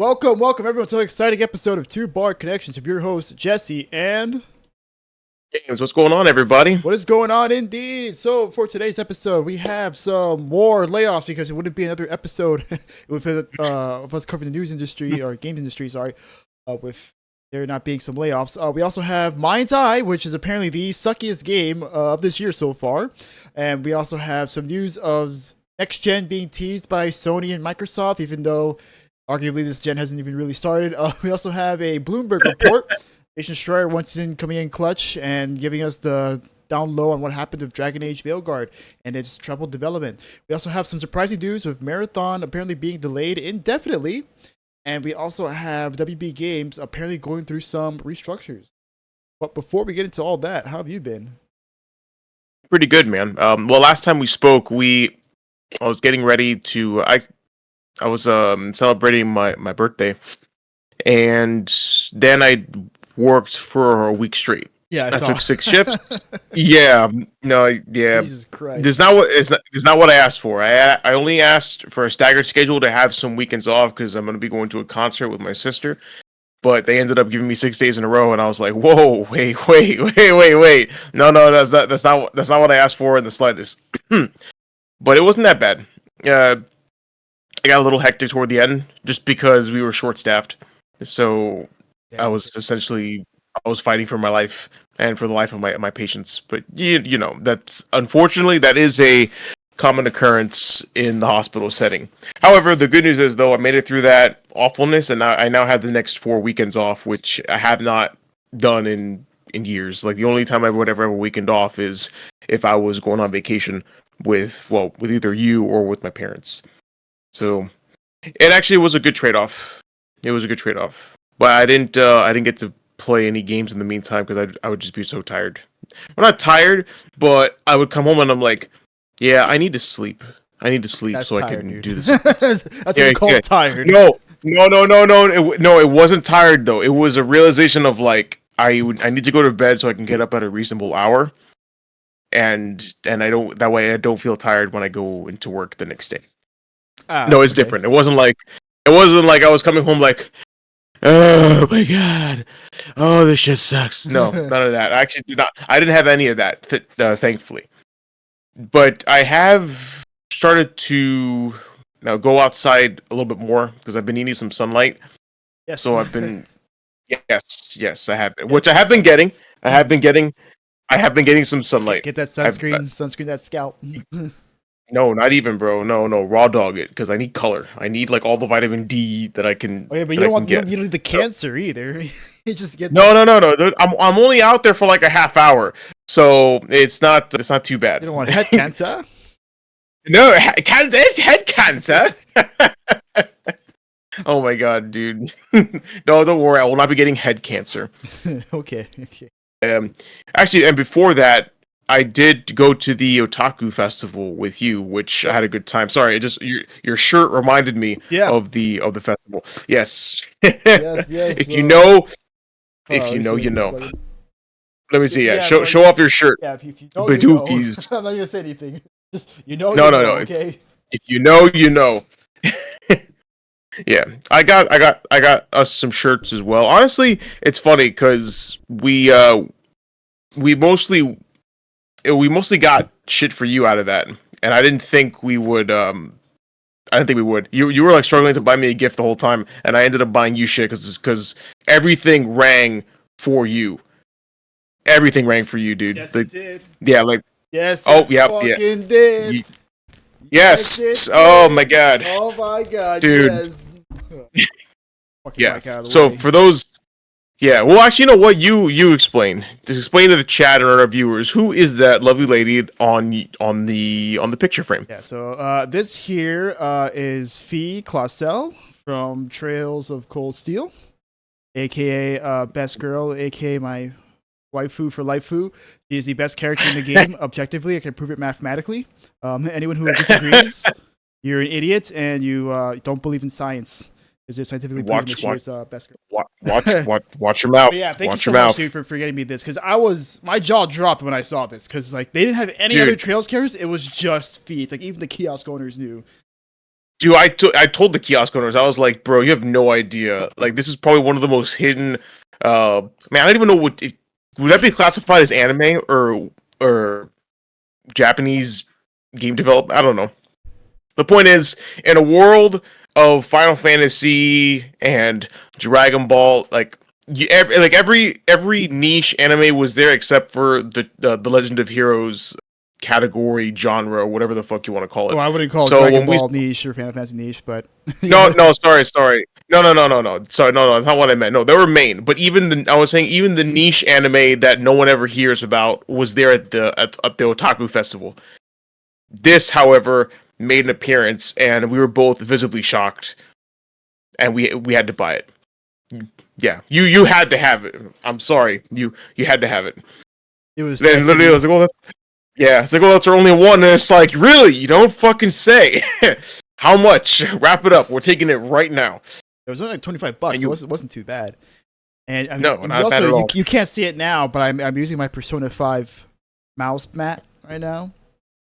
Welcome everyone to an exciting episode of Two Bar Connections with your host Jesse and James, what's going on, everybody? what is going on indeed. So for today's episode, we have some more layoffs because it wouldn't be another episode with of us covering the news industry or games industry. Sorry, with there not being some layoffs. We also have MindsEye, which is apparently the suckiest game of this year so far, and we also have some news of next gen being teased by Sony and Microsoft, even though arguably this gen hasn't even really started. We also have a Bloomberg report. Jason Schreier once again coming in clutch and giving us the down low on what happened with Dragon Age Veilguard and its troubled development. We also have some surprising news with Marathon apparently being delayed indefinitely. And we also have WB Games apparently going through some restructures. But before we get into all that, how have you been? Pretty good, man. Well, last time we spoke, I was getting ready to. I was celebrating my birthday, and then I worked for a week straight. Yeah, I took 6 shifts. Yeah, no, yeah. Jesus Christ. This is not what I asked for. I only asked for a staggered schedule to have some weekends off because I'm going to be going to a concert with my sister. But they ended up giving me 6 days in a row, and I was like, "Whoa, wait! No, that's not what I asked for in the slightest." But it wasn't that bad. I got a little hectic toward the end just because we were short-staffed. So I was fighting for my life and for the life of my patients. But you know, that's unfortunately that is a common occurrence in the hospital setting. However, the good news is though I made it through that awfulness, and I now have the next 4 weekends off, which I have not done in years. Like the only time I would ever have a weekend off is if I was going on vacation with either you or with my parents. So it actually was a good trade-off. It was a good trade-off, but I didn't get to play any games in the meantime because I would just be so tired. I'm not tired, but I would come home and I'm like, yeah, I need to sleep. That's so tired, I can dude. do this. That's what you call tired. No. It wasn't tired though. It was a realization of like I need to go to bed so I can get up at a reasonable hour, and I don't feel tired when I go into work the next day. No, it's different. It wasn't like I was coming home like, oh my god, oh this shit sucks. No, none of that. I actually did not. I didn't have any of that, thankfully. But I have started to now go outside a little bit more because I've been needing some sunlight. Yes. So I've been, yes, I have been, which I have been getting. I have been getting some sunlight. Get that sunscreen that scalp. No, not even, bro. No, raw dog it because I need color. I need like all the vitamin D that I can. Oh yeah, but you don't need the cancer either. You just get no. I'm only out there for like a half hour, so it's not too bad. You don't want head cancer. No, it's head cancer. Oh my god, dude. No, don't worry. I will not be getting head cancer. Okay. Actually, and before that, I did go to the Otaku Festival with you, which I had a good time. Sorry, your shirt reminded me of the festival. Yes. Yes. If you know, you know. Let me see. Yeah, show off your shirt. Yeah, if you know, Badookies. I'm not gonna say anything. Just No. Okay. If you know, you know. Yeah, I got us some shirts as well. Honestly, it's funny because we mostly got shit for you out of that, and I didn't think we would. You were like struggling to buy me a gift the whole time, and I ended up buying you shit because everything rang for you. Everything rang for you, dude. Yes, it did. Yeah, like yes. Oh, yeah. Did. Yes. Oh my god. Oh my god, dude. Yes. Yeah. So for those. Yeah, well, actually, you know what? You explain. Just explain to the chat and our viewers who is that lovely lady on the picture frame. Yeah, so this here is Fee Clausel from Trails of Cold Steel, aka Best Girl, aka my waifu for lifeu. She is the best character in the game, objectively. I can prove it mathematically. Anyone who disagrees, you're an idiot and you don't believe in science. Is it scientifically proven that she is best girl? Watch your mouth. But yeah, thank watch you so your much, mouth. dude, for getting me this because my jaw dropped when I saw this because like they didn't have any other Trails characters. It was just Fee. It's like even the kiosk owners knew. Dude, I told the kiosk owners, I was like, bro, you have no idea. Like, this is probably one of the most hidden. Man, I don't even know would that be classified as anime or Japanese game development? I don't know. The point is, in a world of Final Fantasy and Dragon Ball, like every niche anime was there except for the Legend of Heroes category, genre, whatever the fuck you want to call Well, it. I wouldn't call So Dragon when we Ball niche or Final Fantasy niche, but no, yeah. no, sorry. No. Sorry, no, that's not what I meant. No, they were main. But I was saying even the niche anime that no one ever hears about was there at the Otaku Festival. This, however, made an appearance, and we were both visibly shocked, and we had to buy it. Yeah, you had to have it. I'm sorry, you had to have it. It was Then literally, I destiny. was like, "Oh, yeah." It's like, "Oh, that's our only one," and it's like, "Really? You don't fucking say." How much? Wrap it up. We're taking it right now. It was only like $25. And So you, it wasn't too bad. And I mean, no, and you not bad also at all. you can't see it now, but I'm using my Persona 5 mouse mat right now,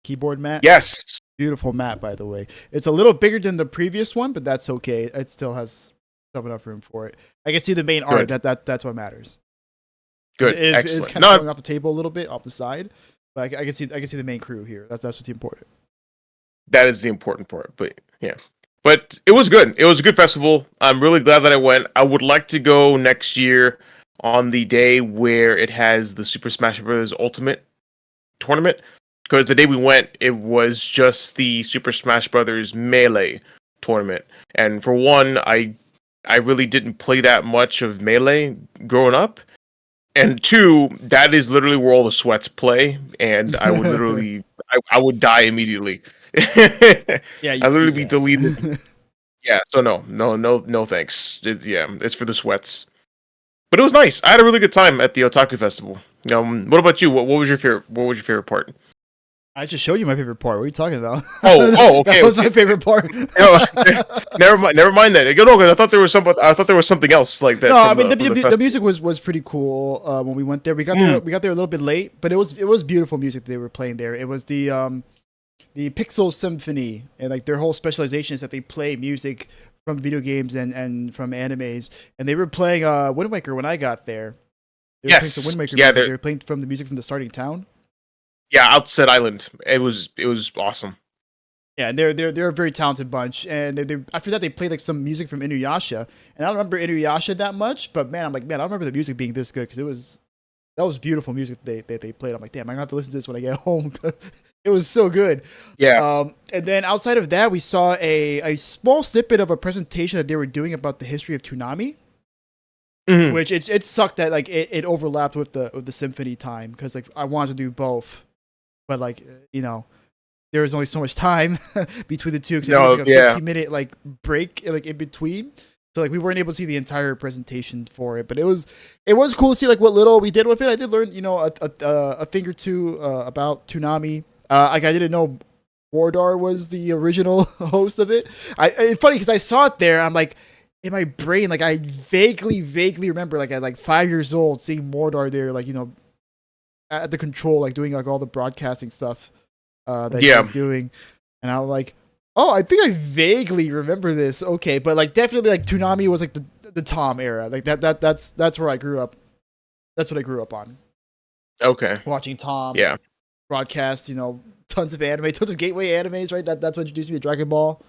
keyboard mat. Yes, Beautiful mat, by the way. It's a little bigger than the previous one, but that's okay. It still has enough room for it. I can see the main art. good, That's what matters. good, It is excellent. kind of No, going off the table a little bit, off the side, but I can see the main crew here. That's what's important. that is the important part. But yeah, but it was good. It was a good festival. I'm really glad that I went. I would like to go next year on the day where it has the Super Smash Bros. Ultimate tournament. Because the day we went, it was just the Super Smash Brothers Melee tournament, and for one, I really didn't play that much of Melee growing up, and two, that is literally where all the sweats play, and I would literally I would die immediately. I Yeah, literally be yeah. deleted. Yeah, so no, thanks. Yeah, it's for the sweats. But it was nice. I had a really good time at the Otaku Festival. What about you? What was your favorite? What was your favorite part? I just showed you my favorite part. What are you talking about? That Okay, was my okay. favorite part. No, never mind that. No, because I thought there was something else like that No, I from mean the the festival. music was pretty cool when we went there. Mm, We got there a little bit late, but it was beautiful music they were playing there. It was the Pixel Symphony, and like their whole specialization is that they play music from video games and from animes. And they were playing Wind Waker when I got there. They were playing some yes, Wind Waker yeah, music. They were playing from the music from the starting town. yeah, Outset Island. It was awesome. Yeah, and they're a very talented bunch, and after that they played like some music from Inuyasha, and I don't remember Inuyasha that much, but man, I'm like, man, I don't remember the music being this good because that was beautiful music they played. I'm like, damn, I'm gonna have to listen to this when I get home. It was so good. Yeah. And then outside of that, we saw a small snippet of a presentation that they were doing about the history of Toonami, Mhm. which it sucked that like it overlapped with the symphony time because like I wanted to do both, but like you know there was only so much time between the two because there was No, like a yeah, 15-minute like break like in between. So like we weren't able to see the entire presentation for it, but it was cool to see like what little we did with it. I did learn a thing or two about Toonami. Like I didn't know Wardar was the original host of it. It's funny because I saw it there. I'm like in my brain, like I vaguely remember like at like 5 years old seeing Mordar there, like at the control, like doing like all the broadcasting stuff that he yeah. was doing, and I was like, oh, I think I vaguely remember this. Okay, but like definitely like Toonami was like the Tom era, like that's where I grew up. That's what I grew up on, Okay, watching Tom yeah, broadcast. Tons of anime, tons of gateway animes. Right, that's what introduced me to Dragon Ball.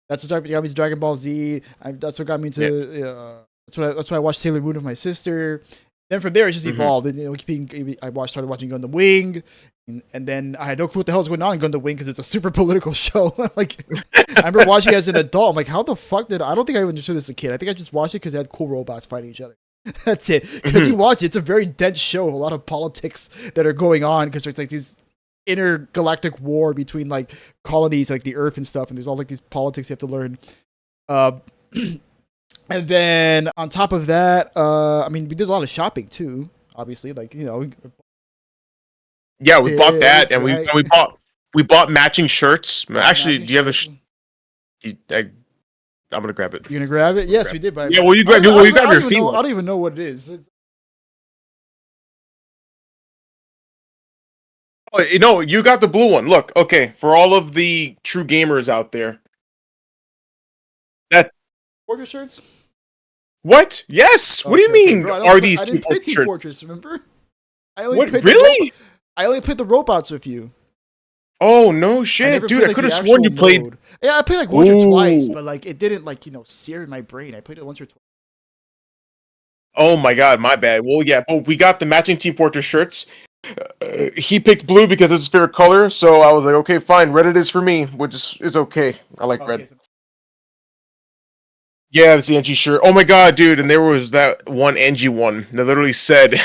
That's what got me to Dragon Ball Z. That's what got me yeah. to. That's why I watched Sailor Moon with my sister. Then from there, it just Hmm. evolved. And, started watching Gundam Wing, and then I had no clue what the hell was going on in Gundam Wing because it's a super political show. Like, I remember watching it as an adult. I'm like, how the fuck I don't think I understood this as a kid. I think I just watched it because it had cool robots fighting each other. That's it. Because Hmm. you watch it, it's a very dense show. A lot of politics that are going on because there's like these intergalactic war between like colonies, like the Earth and stuff, and there's all like these politics you have to learn. Uh, and then on top of that, I mean, we did a lot of shopping too. Obviously, like Yeah, we bought that, this and right. we bought matching shirts. Actually, Matching do you have the? shirts. I'm gonna grab it. You're gonna grab it? Yes, Grab we it. did. But Yeah, well, you grab. Well, you grab your feet. I don't even know what it is. Oh, you got the blue one. Look, okay, for all of the true gamers out there, Fortress shirts? What? Yes. What do you Okay, mean? bro. Are these I Team didn't play Fortress Team shirts? Fortress. Remember? I only What? played Really? I only played the robots with you. Oh no, I shit, never dude! played I like could the have sworn actual you played. mode. Yeah, I played like once or twice, Ooh. but like it didn't like sear in my brain. I played it once or twice. Oh my god, my bad. Well, yeah, but we got the matching Team Fortress shirts. He picked blue because it's his favorite color, so I was like, okay, fine. Red it is for me, which is okay. I like Okay, red. so Yeah, it's the NG shirt. Oh my god, dude! And there was that one NG one that literally said,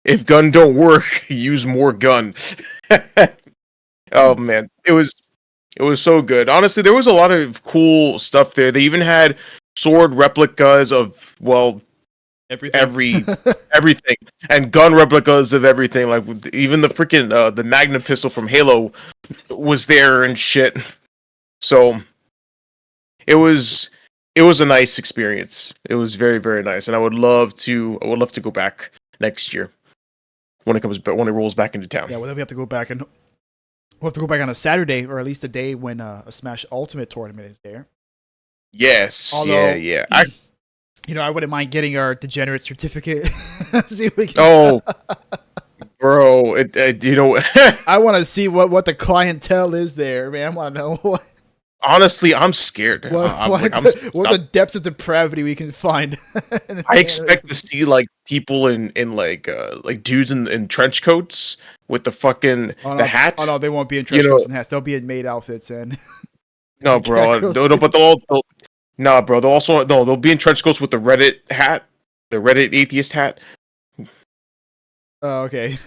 "If gun don't work, use more gun." Oh man, it was so good. Honestly, there was a lot of cool stuff there. They even had sword replicas of everything. everything and gun replicas of everything. Like even the freaking the Magnum pistol from Halo was there and shit. So it was it was a nice experience. It was very very nice, and I would love to go back next year when it rolls back into town. Yeah, well then we have to go back and we'll have to go back on a Saturday or at least a day when a Smash Ultimate tournament is there. Yes, yeah, Although, yeah. I wouldn't mind getting our degenerate certificate. See if we can. Oh, bro, I want to see what the clientele is there, man. I want to know honestly, I'm scared. I'm like, what the depths of depravity we can find. I expect to see like people in like dudes in trench coats with the fucking the hat. Oh no, they won't be in You trench know, coats and hats. They'll be in maid outfits and no, bro, no, but nah, bro. They'll be in trench coats with the Reddit hat, the Reddit atheist hat. Oh, okay.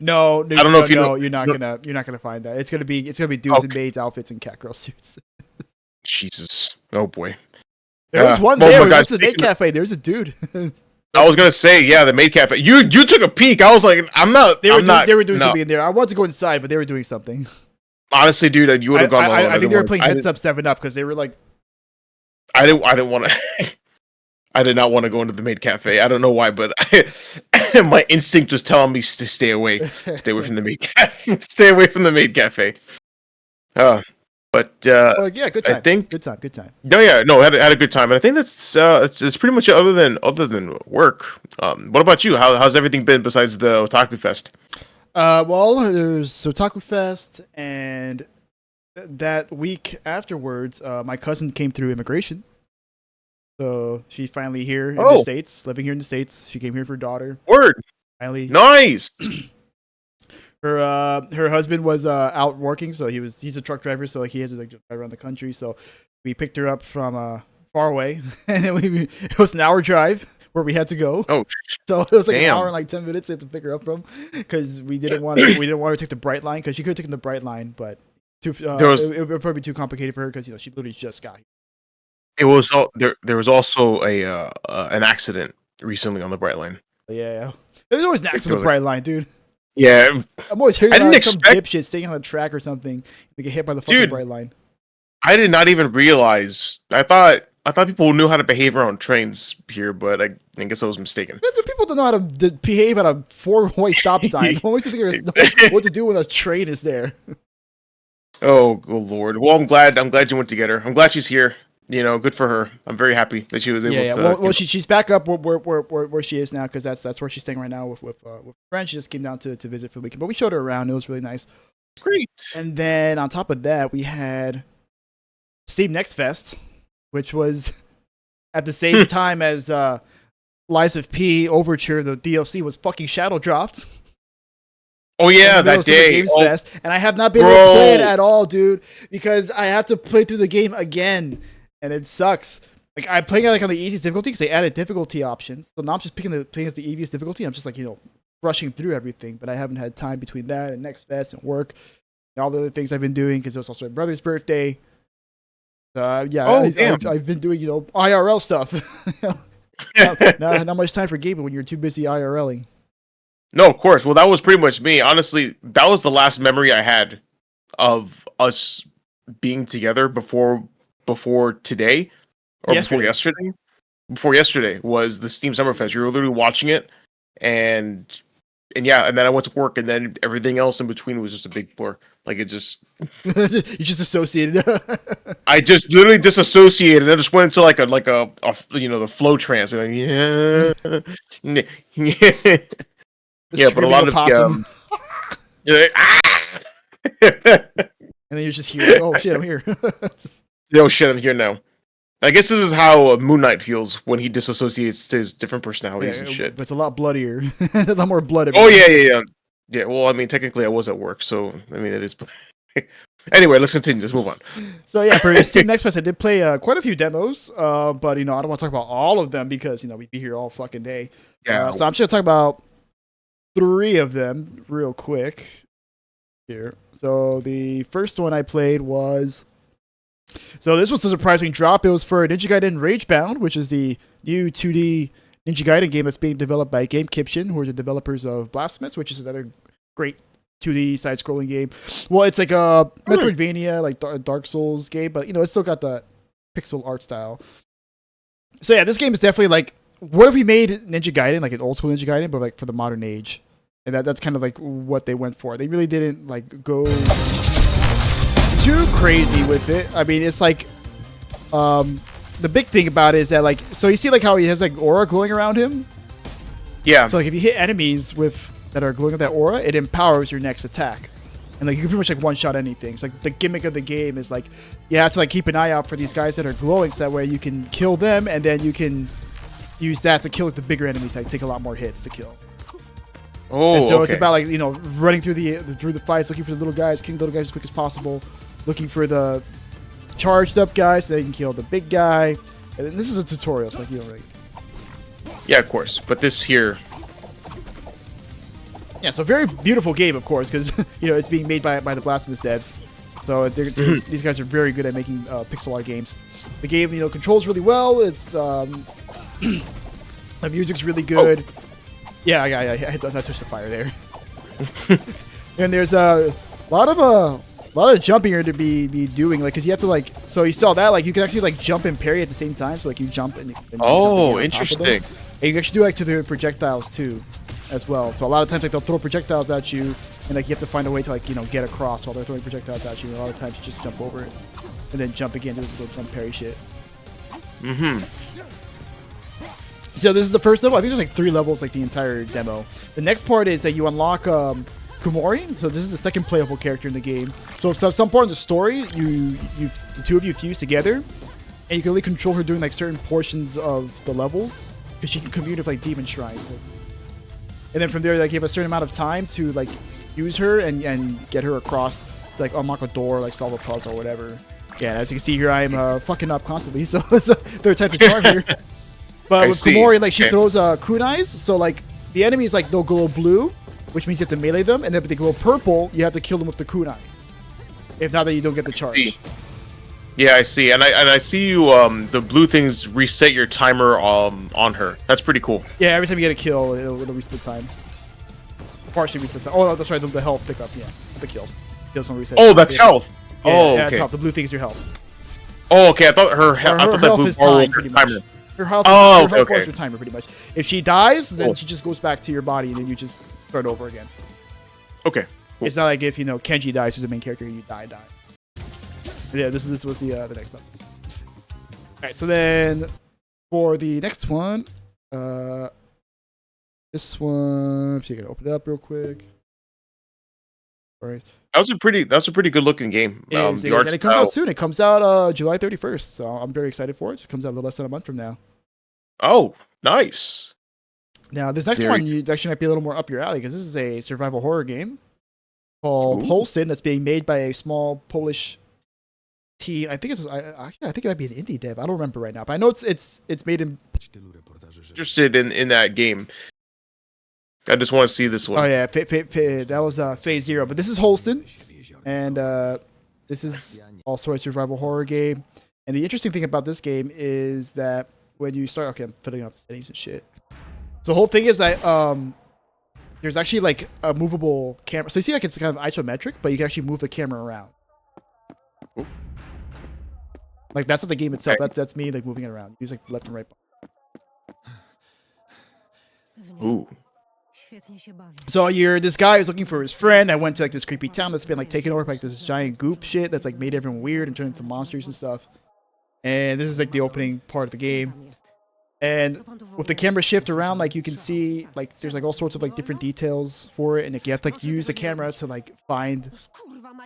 No, I don't know if you know. you're not gonna find that. It's gonna be dudes in Okay, maids outfits and cat girl suits. Jesus, oh boy. There was one Well, there. my We guy, went to the maid cafe. There's a dude. I was gonna say, yeah, the maid cafe. You took a peek. I was like, I'm not. They were doing No, something in there. I wanted to go inside, but they were doing something. honestly, dude, you would have gone alone. I think they were playing Heads Up 7 Up because they were like, I didn't want to. I did not want to go into the maid cafe. I don't know why, but my instinct was telling me to stay away. Stay away from the maid cafe. Stay away from the maid cafe. Uh, but well, yeah, good I time. think Good time. Good time. no, yeah, no, had a good time, and I think it's pretty much it other than work. What about you? How's everything been besides the Otaku Fest? Well, there's Otaku Fest, and that week afterwards, my cousin came through immigration. So she's finally here in the Oh, States, living here in the States. She came here for her daughter. word, Finally, nice. her husband was out working, so he's a truck driver, so like he had to like drive around the country. So we picked her up from far away, and then it was an hour drive where we had to go. Oh, So it was like an damn. hour and like 10 minutes we had to pick her up from because we didn't want her to take the Bright Line because she could have taken the Bright Line, but There was it would probably be too complicated for her because she literally just got here. it was all there. There was also a an accident recently on the Bright Line. Yeah, there's always an accident on the Bright Line, dude. Yeah, I'm always hearing I didn't about some expect. dipshit staying on a track or something. They get hit by the fucking Dude, Bright Line. I did not even realize. I thought people knew how to behave around trains here, but I guess I was mistaken. People don't know how to behave at a four-way stop sign. Always think there's know what to do when a train is there. Oh, Lord. Well, I'm glad you went to get her. I'm glad she's here. Good for her. I'm very happy that she was able Yeah. to. Well, she's back up where she is now because that's where she's staying right now with friends. She just came down to visit for the weekend, but we showed her around. It was really nice. Great. And then on top of that, we had Steam Next Fest, which was at the same time as Lies of P Overture. The DLC was fucking shadow dropped. Oh yeah, that day. Games Fest, and I have not been able to play it at all, dude, because I have to play through the game again, and it sucks. Like I'm playing it like on the easiest difficulty because they added difficulty options. So now I'm just playing as the easiest difficulty. I'm just like rushing through everything, but I haven't had time between that and Next Fest and work and all the other things I've been doing because it was also my brother's birthday. I've been doing IRL stuff. Not much time for gaming when you're too busy IRLing. No, of course. Well, that was pretty much me. Honestly, that was the last memory I had of us being together before today or before yesterday. Before yesterday was the Steam Summerfest. You were literally watching it, and yeah, and then I went to work, and then everything else in between was just a big blur. Like it just, You just associated. I just literally disassociated. I just went into like a the flow trance, and yeah, yeah, but a Screaming lot of opossum. yeah, And then you're just here. Like, oh shit, I'm here. oh shit, I'm here now. I guess this is how Moon Knight feels when he disassociates his different personalities and shit. But it's a lot bloodier. A lot more blood. Oh yeah. Yeah, well, I mean, technically, I was at work, so I mean, it is. Anyway, let's continue. Let's move on. So yeah, for Steam Next Fest, I did play quite a few demos, but I don't want to talk about all of them because we'd be here all fucking day. Yeah. So I'm just gonna talk about 3 of them real quick here. So the first one I played was. So this was a surprising drop. It was for Ninja Gaiden Ragebound, which is the new 2D Ninja Gaiden game that's being developed by GameKiption, who are the developers of Blasphemous, which is another great 2D side-scrolling game. Well, it's like a Metroidvania, like Dark Souls game, but it's still got the pixel art style. So yeah, this game is definitely like, what if we made Ninja Gaiden like an old school Ninja Gaiden, but like for the modern age? And that's kind of like what they went for. They really didn't like go too crazy with it. I mean, it's like the big thing about it is that like, so you see like how he has like aura glowing around him. Yeah. So like if you hit enemies that are glowing with that aura, it empowers your next attack, and like you can pretty much like one shot anything. It's like the gimmick of the game is like you have to like keep an eye out for these guys that are glowing, so that way you can kill them, and then you can use that to kill like, the bigger enemies that take a lot more hits to kill. Oh, and so okay. it's about like running through the fights, looking for the little guys, killing the little guys as quick as possible, looking for the charged up guys so they can kill the big guy. And this is a tutorial, so like you don't really. Yeah, of course. But this here. Yeah, so very beautiful game, of course, because it's being made by the Blasphemous devs. So these guys are very good at making pixel art games. The game controls really well. It's the music's really good. Oh. Yeah, I touched the fire there. And there's a lot of jumping here to be doing, like, because you have to like. So you saw that, like, you can actually like jump and parry at the same time. So like you jump and oh, interesting. And you can actually do like to the projectiles too, as well. So a lot of times like they'll throw projectiles at you, and like you have to find a way to like get across while they're throwing projectiles at you. And a lot of times you just jump over it, and then jump again, do this little jump parry shit. Mm-hmm. So this is the first level. I think there's like 3 levels, like the entire demo. The next part is that you unlock Kumori. So this is the second playable character in the game. So some part in the story, the 2 of you fuse together, and you can only control her during like certain portions of the levels, because she can commune with like demon shrines. And then from there, like you have a certain amount of time to like use her and get her across to like unlock a door, like solve a puzzle or whatever. Yeah, as you can see here, I am fucking up constantly. So it's a third type of charm here. But with Kumori, like she throws kunais, so like the enemies like they'll glow blue, which means you have to melee them, and then if they glow purple, you have to kill them with the kunai. If not, then you don't get the charge. Yeah, I see, and I see you. The blue things reset your timer on her. That's pretty cool. Yeah, every time you get a kill, it'll reset the time. Partially resets the time. Oh, no, that's right. The health pickup. Yeah, the kills. Kills don't reset. Oh, that's health. Yeah, oh, yeah, okay. it's health. The blue thing's your health. Oh, okay. I thought I thought that blue bar was her timer. Her health, oh, her health okay. is your timer, pretty much. If she dies, then she just goes back to your body, and then you just start over again. Okay. Cool. It's not like if Kenji dies, who's the main character, you die. But yeah, this was the next level. All right, so then for the next one, this one, so you can open it up real quick. All right. That's a pretty good looking game. The art and it comes out soon. It comes out July 31st, so I'm very excited for it. It comes out a little less than a month from now. Oh, nice. Now this next one, you actually might be a little more up your alley, because this is a survival horror game called Holston that's being made by a small Polish team. I think it might be an indie dev. I don't remember right now, but I know it's made in. Interested in that game. I just want to see this one. Oh yeah, that was Phase Zero, but this is Holston, and this is also a survival horror game. And the interesting thing about this game is that when you start, okay, I'm filling up the settings and shit. So the whole thing is that there's actually like a movable camera. So you see, like it's kind of isometric, but you can actually move the camera around. Ooh. Like that's not the game itself. That's me like moving it around. Use like left and right. Ooh. So this guy is looking for his friend. I went to like this creepy town that's been like taken over by like this giant goop shit that's like made everyone weird and turned into monsters and stuff. And this is like the opening part of the game. And with the camera shift around, like you can see like there's like all sorts of like different details for it, and like, you have to like use the camera to like find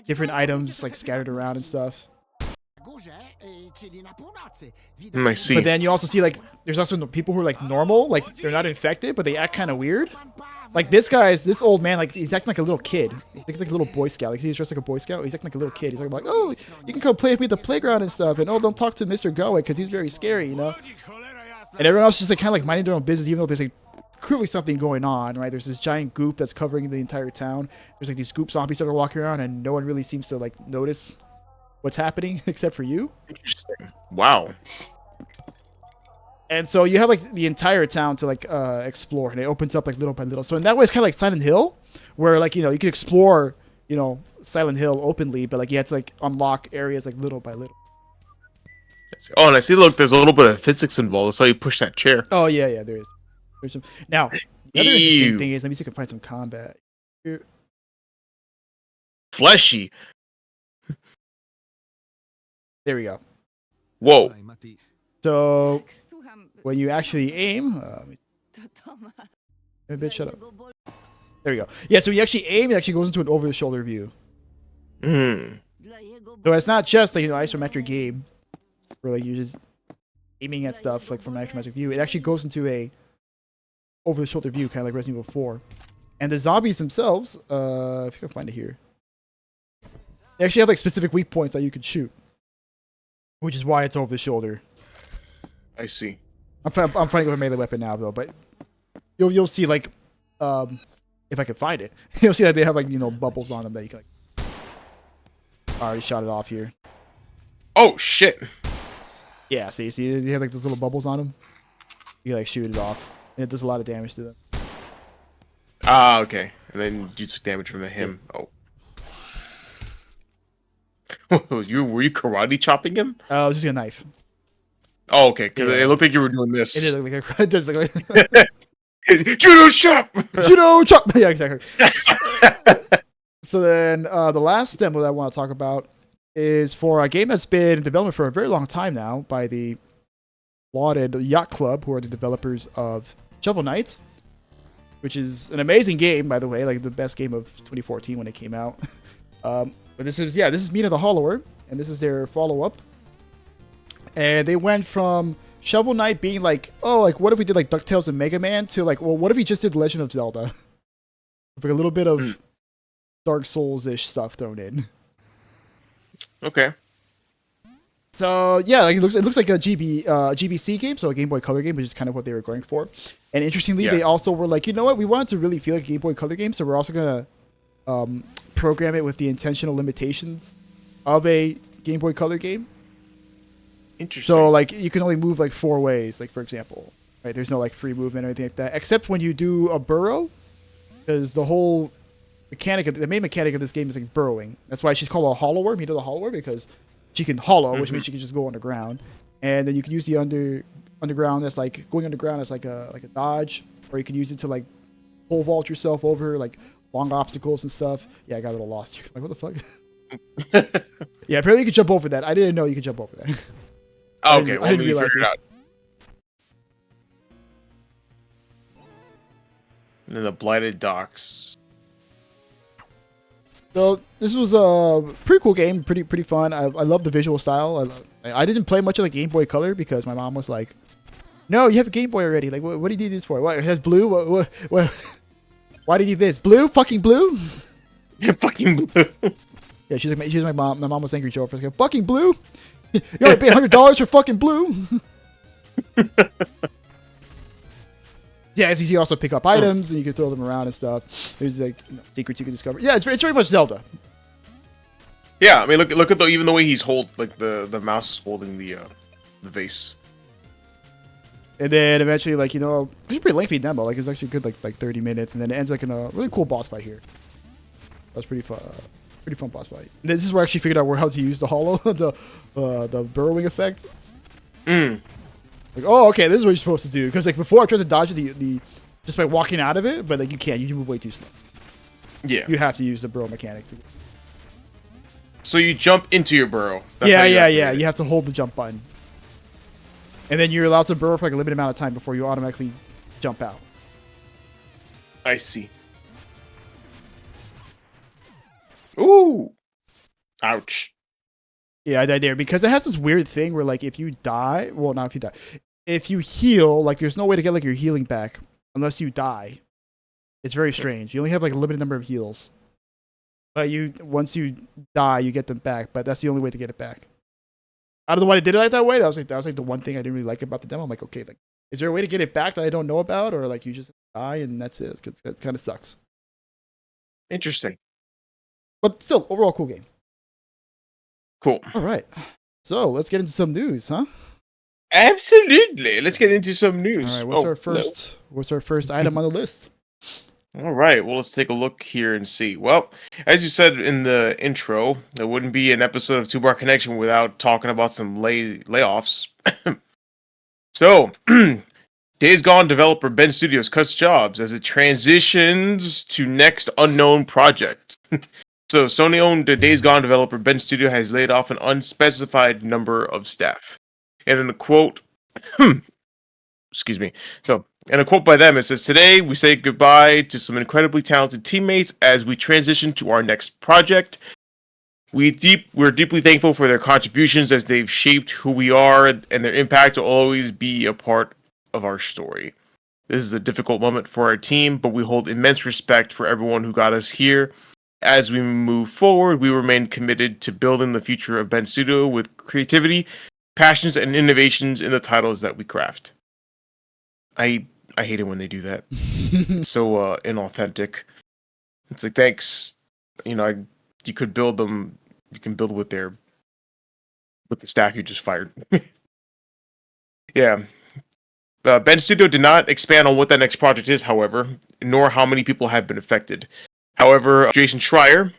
different items like scattered around and stuff. I see. But then you also see like there's also people who are like normal, like they're not infected, but they act kind of weird. Like this old man, like he's acting like a little kid. He's like a little Boy Scout. Like he's dressed like a Boy Scout. He's acting like a little kid. He's like, oh, you can come play with me at the playground and stuff. And oh, don't talk to Mr. Gowick because he's very scary, you know. And everyone else is just like kind of like minding their own business, even though there's like clearly something going on, right? There's this giant goop that's covering the entire town. There's like these goop zombies that are walking around, and no one really seems to like notice what's happening except for you. Interesting. Wow. And so you have like the entire town to like explore, and it opens up like little by little. So in that way, it's kind of like Silent Hill, where like, you know, you can explore, you know, Silent Hill openly, but like you have to like unlock areas like little by little. Oh, and I see, look, there's a little bit of physics involved. That's how you push that chair. Oh yeah, there is. There's some. Now the other interesting thing is, let me see if I can find some combat. Here. Fleshy. There we go. Whoa. So when you actually aim, a bit, shut up. There we go. Yeah, so when you actually aim, it actually goes into an over-the-shoulder view. Hmm. So it's not just like, you know, isometric game where like you're just aiming at stuff like from an isometric view. It actually goes into a over-the-shoulder view, kind of like Resident Evil 4. And the zombies themselves, if you can find it here, they actually have like specific weak points that you can shoot, which is why it's over the shoulder. I see. I'm trying to go with a melee weapon now though, but you'll see like if I can find it, you'll see that they have like, you know, bubbles on them that you can like. I already shot it off here. Oh shit. Yeah, see they have like those little bubbles on them. You can like shoot it off, and it does a lot of damage to them. Ah, okay. And then you took damage from him. Yeah. Oh. were you karate chopping him? It was just a knife. Oh, okay. Because Yeah. it looked like you were doing this. It did look like it does look like Judo chop. judo chop. Yeah, exactly. So then the last demo that I want to talk about is for a game that's been in development for a very long time now by the lauded Yacht Club, who are the developers of Shovel Knight, which is an amazing game, by the way, like the best game of 2014 when it came out. But this is Mina the Hollower, and this is their follow-up. And they went from Shovel Knight being like, oh, like what if we did like DuckTales and Mega Man, to like, well, what if we just did Legend of Zelda? With like a little bit of Dark Souls-ish stuff thrown in. Okay. So yeah, like it looks like a GBC game, so a Game Boy Color game, which is kind of what they were going for. And interestingly, they also were like, you know what, we wanted to really feel like a Game Boy Color game, so we're also gonna program it with the intentional limitations of a Game Boy Color game. Interesting. So like you can only move like 4 ways, like for example, right? There's no like free movement or anything like that, except when you do a burrow, because the whole the main mechanic of this game is like burrowing. That's why she's called a hollower, Mina the Hollower, because she can hollow, which means she can just go underground, and then you can use the underground that's like going underground as like a dodge, or you can use it to like pole vault yourself over like long obstacles and stuff. Yeah, I got a little lost here. Like, what the fuck? Yeah, apparently you can jump over that. I didn't know you could jump over that. Oh, okay, I didn't realize it out. And then the blighted docks. So this was a pretty cool game, pretty fun. I love the visual style. I didn't play much of the Game Boy Color because my mom was like, "No, you have a Game Boy already. Like, what do you need this for? What, it has blue? What? Why do you need this? Blue? Fucking blue? Fucking blue." Yeah, she's my mom. My mom was angry. Joe for like, fucking blue. You gotta pay $100 for fucking blue. Yeah, as you see, also pick up items and you can throw them around and stuff. There's like secrets you can discover. Yeah, it's very much Zelda. Yeah, I mean, look at even the way he's the mouse is holding the vase. And then eventually, like, you know, it's a pretty lengthy demo. Like, it's actually good, like 30 minutes, and then it ends like in a really cool boss fight here. That's pretty fun boss fight. And this is where I actually figured out how to use the hollow, the burrowing effect. Like, oh, okay, this is what you're supposed to do. Because like before, I tried to dodge just just by walking out of it, but like you can't. You move way too slow. Yeah. You have to use the burrow mechanic. So you jump into your burrow. That's Yeah, how you yeah, activate yeah. it. You have to hold the jump button. And then you're allowed to burrow for like a limited amount of time before you automatically jump out. I see. Ooh. Ouch. Yeah, I died there because it has this weird thing where like if you die, well, not if you die, if you heal, like there's no way to get like your healing back unless you die. It's very strange. You only have like a limited number of heals, but once you die, you get them back. But that's the only way to get it back. I don't know why they did it like that way. That was like the one thing I didn't really like about the demo. I'm like, okay, like is there a way to get it back that I don't know about, or like you just die and that's it? It kind of sucks. Interesting. But still, overall cool game. Cool. All right, so let's get into some news, huh? Absolutely. Let's get into some news. All right, what's our first item on the list? All right. Well, let's take a look here and see. Well, as you said in the intro, there wouldn't be an episode of Two Bar Connection without talking about some layoffs. So, Days Gone developer Bend Studios cuts jobs as it transitions to next unknown project. So, Sony-owned Days Gone developer Bend Studio has laid off an unspecified number of staff. And in a quote, excuse me. So, in a quote by them, it says, "Today we say goodbye to some incredibly talented teammates as we transition to our next project. We're deeply thankful for their contributions as they've shaped who we are, and their impact will always be a part of our story. This is a difficult moment for our team, but we hold immense respect for everyone who got us here. As we move forward, we remain committed to building the future of Bend Studio with creativity, passions, and innovations in the titles that we craft." I hate it when they do that. It's so inauthentic. It's like, thanks. You could build them. You can build with the staff you just fired. Yeah. Bend Studio did not expand on what that next project is, however, nor how many people have been affected. However, Jason Schreier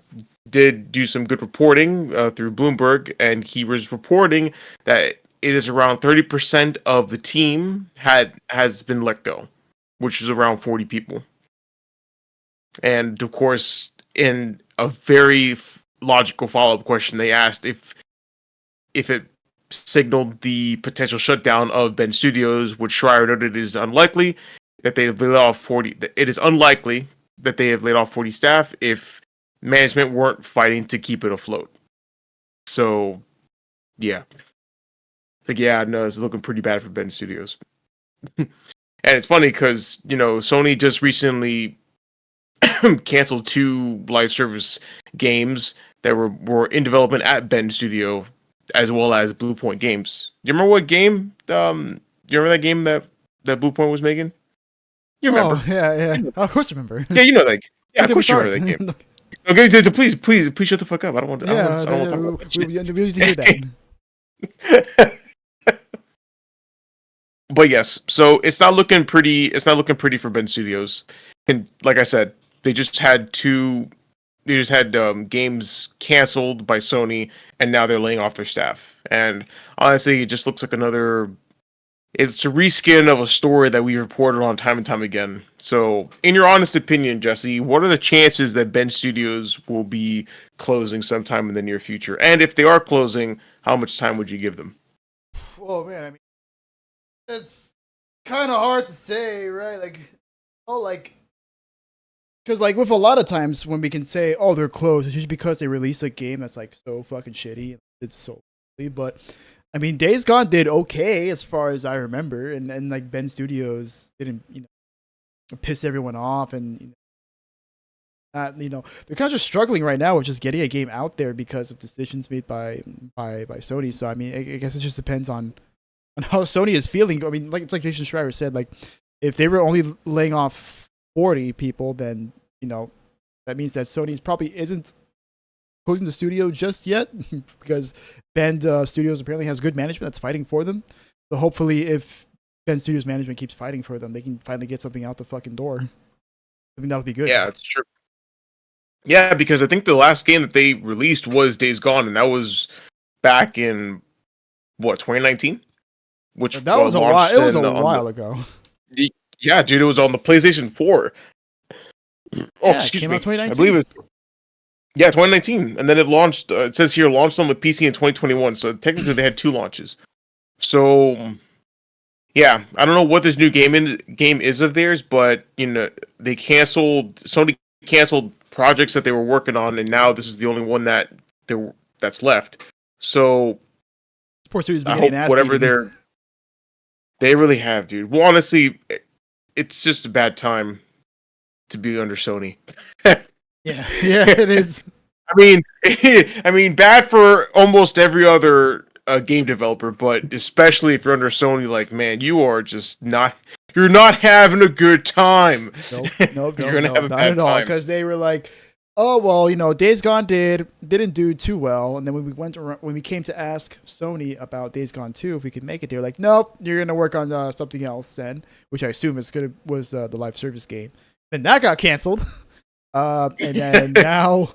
did do some good reporting through Bloomberg, and he was reporting that it is around 30% of the team has been let go, which is around 40 people. And of course, in a very logical follow-up question, they asked if it signaled the potential shutdown of Bend Studios, which Schreier noted is unlikely that they have laid off 40. It is unlikely that they have laid off 40 staff if management weren't fighting to keep it afloat. So, yeah. Like, yeah, no, it's looking pretty bad for Bend Studios. And it's funny because, Sony just recently canceled 2 live service games that were in development at Bend Studio, as well as Blue Point Games. Do you remember what game? Do you remember that game that Blue Point was making? You remember? Oh, yeah. Of course I remember. Yeah, you know that. Yeah, okay, of course you remember that game. Okay, so please shut the fuck up. I don't want to talk about that. We need to hear that. But yes, so it's not looking pretty. It's not looking pretty for Bend Studios. And like I said, they just had games canceled by Sony, and now they're laying off their staff. And honestly, it just looks like it's a reskin of a story that we reported on time and time again. So, in your honest opinion, Jesse, what are the chances that Bend Studios will be closing sometime in the near future? And if they are closing, how much time would you give them? Oh man, I mean, it's kind of hard to say, right? Because like with a lot of times when we can say, oh, they're closed, it's usually because they release a game that's like so fucking shitty. It's so ugly. But I mean, Days Gone did okay as far as I remember, and like Bend Studios didn't piss everyone off, and they're kind of just struggling right now with just getting a game out there because of decisions made by Sony. So I mean, I guess it just depends on how Sony is feeling. I mean, like it's like Jason Schreier said, like if they were only laying off 40 people, then that means that Sony probably isn't closing the studio just yet because Bend Studios apparently has good management that's fighting for them. So hopefully, if Bend Studios management keeps fighting for them, they can finally get something out the fucking door. I think that'll be good. Yeah, it's true. Yeah, because I think the last game that they released was Days Gone, and that was back in 2019, which that was a while. It was a while ago. Yeah, dude, it was on the PlayStation 4. Oh, Yeah, it excuse came me. out 2019. I believe it's 2019, and then it launched. It says here launched on the PC in 2021. So technically, they had 2 launches. So yeah, I don't know what this new game is of theirs, but Sony canceled projects that they were working on, and now this is the only one that's left. So Poor Studios I beginning hope an ass whatever beating. they really have, dude. Well, honestly, it's just a bad time to be under Sony. Yeah, it is. I mean, bad for almost every other game developer, but especially if you're under Sony, like, man, you're not having a good time. Nope, You're gonna have a not bad at all. time. Because they were like, oh well, Days Gone didn't do too well, and then when we came to ask Sony about Days Gone 2 if we could make it, they were like, nope, you're gonna work on something else then, which I assume was the live service game. Then that got canceled, and then now.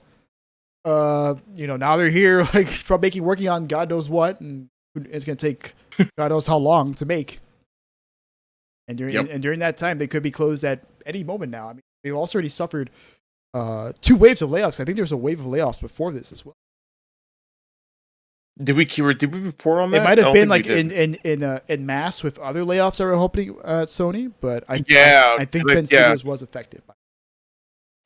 Now they're here, like, from working on God knows what, and it's gonna take God knows how long to make. And during that time, they could be closed at any moment now. I mean, they've also already suffered 2 waves of layoffs. I think there was a wave of layoffs before this as well. Did we report on that? It might have been like in mass with other layoffs that were happening at Sony, but I think Bend Studios was affected by it.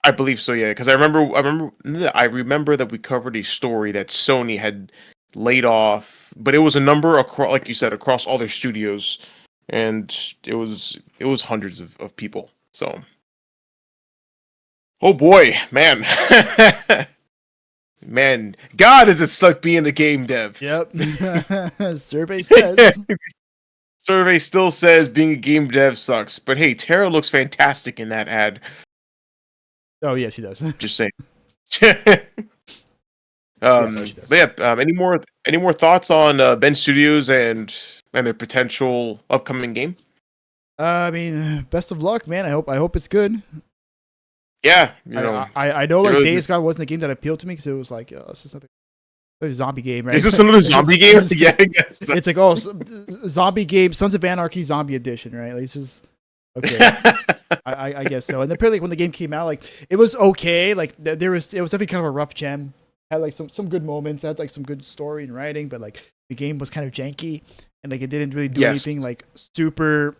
I believe so, yeah, because I remember that we covered a story that Sony had laid off, but it was a number across, like you said, across all their studios, and it was hundreds of people. So, oh boy, man, man, God, does it suck being a game dev? Yep. Survey says. Survey still says being a game dev sucks, but hey, Tara looks fantastic in that ad. Oh yeah, she does. Just saying. She does. But yeah, any more thoughts on Bend Studios and their potential upcoming game? I mean, best of luck, man. I hope it's good. Yeah, I know like really Days Gone wasn't a game that appealed to me because it was like, this is another zombie game, right? Is this another zombie game? Yeah, I guess. It's like, zombie game, Sons of Anarchy zombie edition, right? Like, it's just okay. I guess so. And apparently, when the game came out, like, it was okay. Like, it was definitely kind of a rough gem. Had like some good moments. Had like some good story and writing, but like the game was kind of janky and like it didn't really do anything like super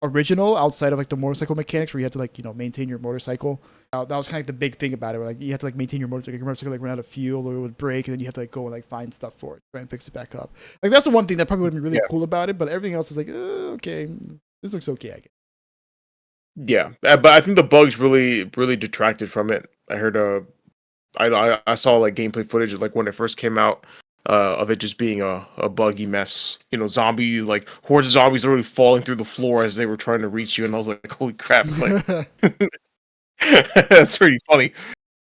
original outside of like the motorcycle mechanics where you had to like maintain your motorcycle. That was kind of like the big thing about it. Where, like, you had to like maintain your motorcycle. Your motorcycle like run out of fuel or it would break, and then you have to like go and like find stuff for it, try and fix it back up. Like that's the one thing that probably would have been really cool about it. But everything else is like, okay, this looks okay, I guess. Yeah, but I think the bugs really detracted from it. I heard I saw like gameplay footage of like when it first came out of it just being a buggy mess. Zombie like hordes of zombies literally falling through the floor as they were trying to reach you, and I was like, holy crap! Like, that's pretty funny.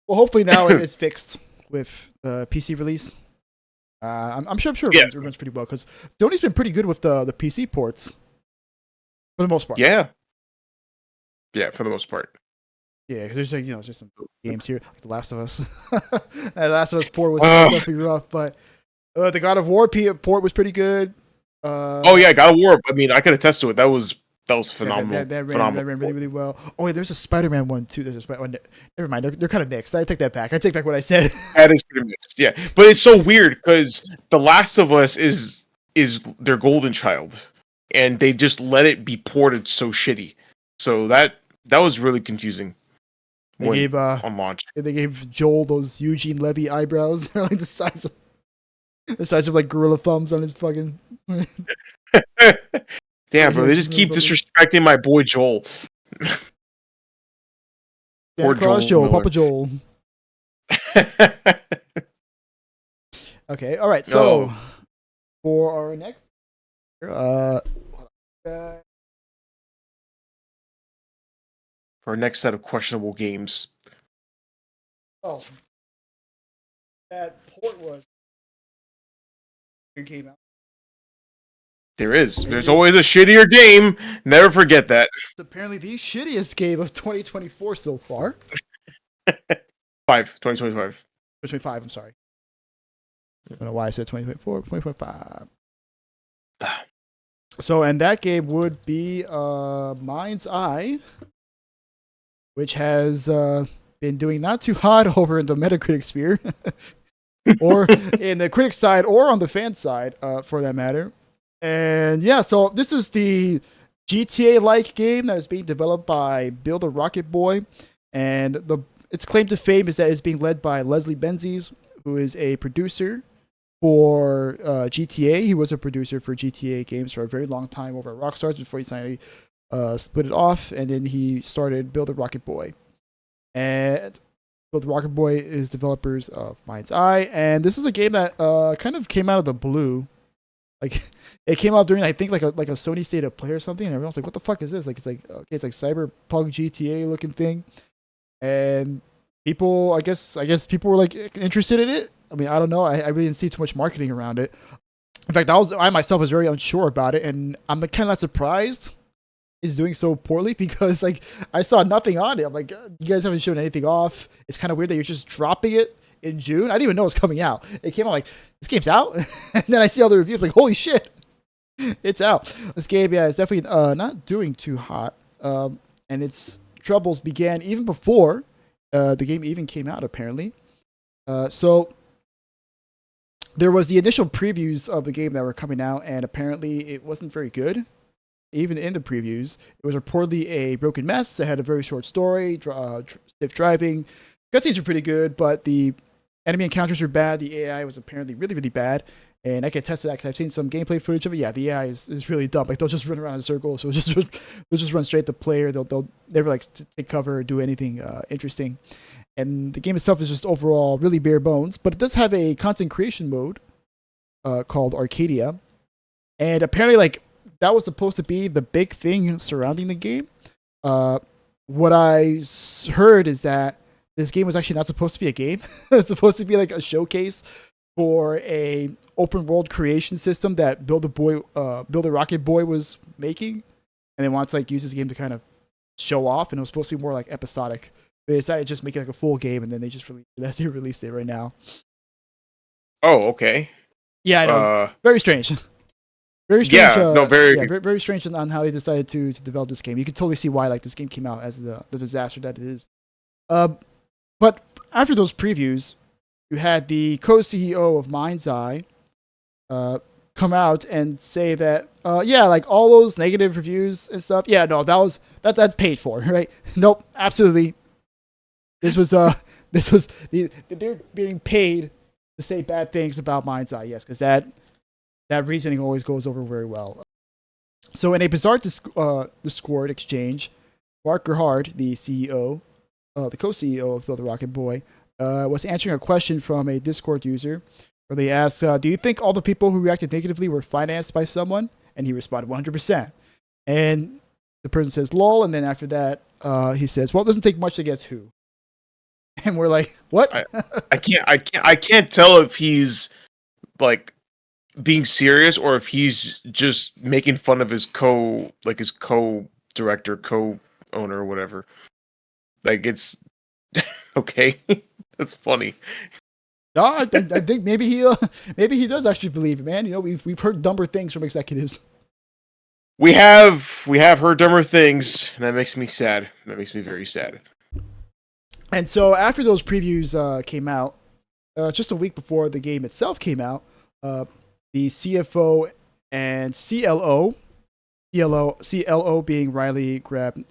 Well, hopefully now it's fixed with the PC release. I'm sure it runs pretty well because Sony's been pretty good with the PC ports for the most part. Yeah, for the most part. Yeah, because there's like just some games here like The Last of Us. The Last of Us port was definitely rough, but the God of War port was pretty good. Oh yeah, God of War. I mean, I could attest to it. That was phenomenal. That ran really, really well. Oh, yeah, there's a Spider-Man one too. There's a Spider-Man. Never mind. They're kind of mixed. I take that back. I take back what I said. That is pretty mixed. Yeah, but it's so weird because The Last of Us is their golden child, and they just let it be ported so shitty. So that was really confusing. They gave on launch. They gave Joel those Eugene Levy eyebrows. They're like the size of like gorilla thumbs on his fucking. Damn, bro! They just keep disrespecting my boy Joel. Poor Joel, Papa Joel. Okay, all right. So for our next, for our next set of questionable games. Oh, that port was. It came out. There's always a shittier game. Never forget that. It's apparently the shittiest game of 2024 so far. 2025. 2025, I'm sorry. I don't know why I said 2024, 2025. So, and that game would be MindsEye, which has been doing not too hot over in the Metacritic sphere, or in the critic side, or on the fan side, for that matter. And yeah, so this is the GTA-like game that is being developed by Bill the Rocket Boy, and its claim to fame is that it's being led by Leslie Benzies, who is a producer for GTA. He was a producer for GTA games for a very long time over at Rockstar before he finally split it off, and then he started Build the Rocket Boy. And Build the Rocket Boy is developers of MindsEye, and this is a game that kind of came out of the blue. Like it came out during I think like a Sony State of Play or something, and everyone's like, "What the fuck is this?" Like it's like okay, it's like cyberpunk GTA looking thing, and people, I guess people were like interested in it. I mean, I don't know. I really didn't see too much marketing around it. In fact, I myself was very unsure about it, and I'm kind of not surprised it's doing so poorly because like I saw nothing on it. I'm like, you guys haven't shown anything off. It's kind of weird that you're just dropping it in June. I didn't even know it was coming out. It came out like this game's out, and then I see all the reviews like, holy shit, it's out. This game, yeah, is definitely not doing too hot, and its troubles began even before the game even came out. Apparently, so there was the initial previews of the game that were coming out, and apparently it wasn't very good. Even in the previews, it was reportedly a broken mess. It had a very short story, stiff driving. Cutscenes were pretty good, but the enemy encounters were bad. The AI was apparently really, really bad. And I can attest to that because I've seen some gameplay footage of it. Yeah, the AI is really dumb. Like they'll just run around in circles, so they'll just run straight at the player. They'll never like take cover or do anything interesting. And the game itself is just overall really bare bones. But it does have a content creation mode called Arcadia, and apparently like that was supposed to be the big thing surrounding the game. What I heard is that this game was actually not supposed to be a game. It's supposed to be like a showcase for a open world creation system that Build the Rocket Boy was making, and they wanted to like use this game to kind of show off. And it was supposed to be more like episodic. They decided to just make it like a full game, and then they just released it right now. Oh, okay. Yeah, I know. Very strange. Very strange. Yeah, no, very. Very strange on how they decided to develop this game. You can totally see why like this game came out as the disaster that it is. But after those previews, you had the co-CEO of MindsEye come out and say that yeah, like all those negative reviews and stuff. Yeah, no, that's paid for, right? Nope, absolutely. This was they're being paid to say bad things about MindsEye. Yes, because that reasoning always goes over very well. So in a bizarre Discord exchange, Mark Gerhard, the CEO, the co-CEO of Build the Rocket Boy, was answering a question from a Discord user where they asked, do you think all the people who reacted negatively were financed by someone? And he responded 100%. And the person says, lol. And then after that, he says, well, it doesn't take much to guess who. And we're like, what? I can't tell if he's like being serious or if he's just making fun of his co-director, co-owner, or whatever. Like it's okay. That's funny. No, I think maybe he does actually believe it, man. You know, we've heard dumber things from executives. We have heard dumber things, and that makes me sad. That makes me very sad. And so after those previews came out, just a week before the game itself came out, the CFO and CLO being Riley Graebner.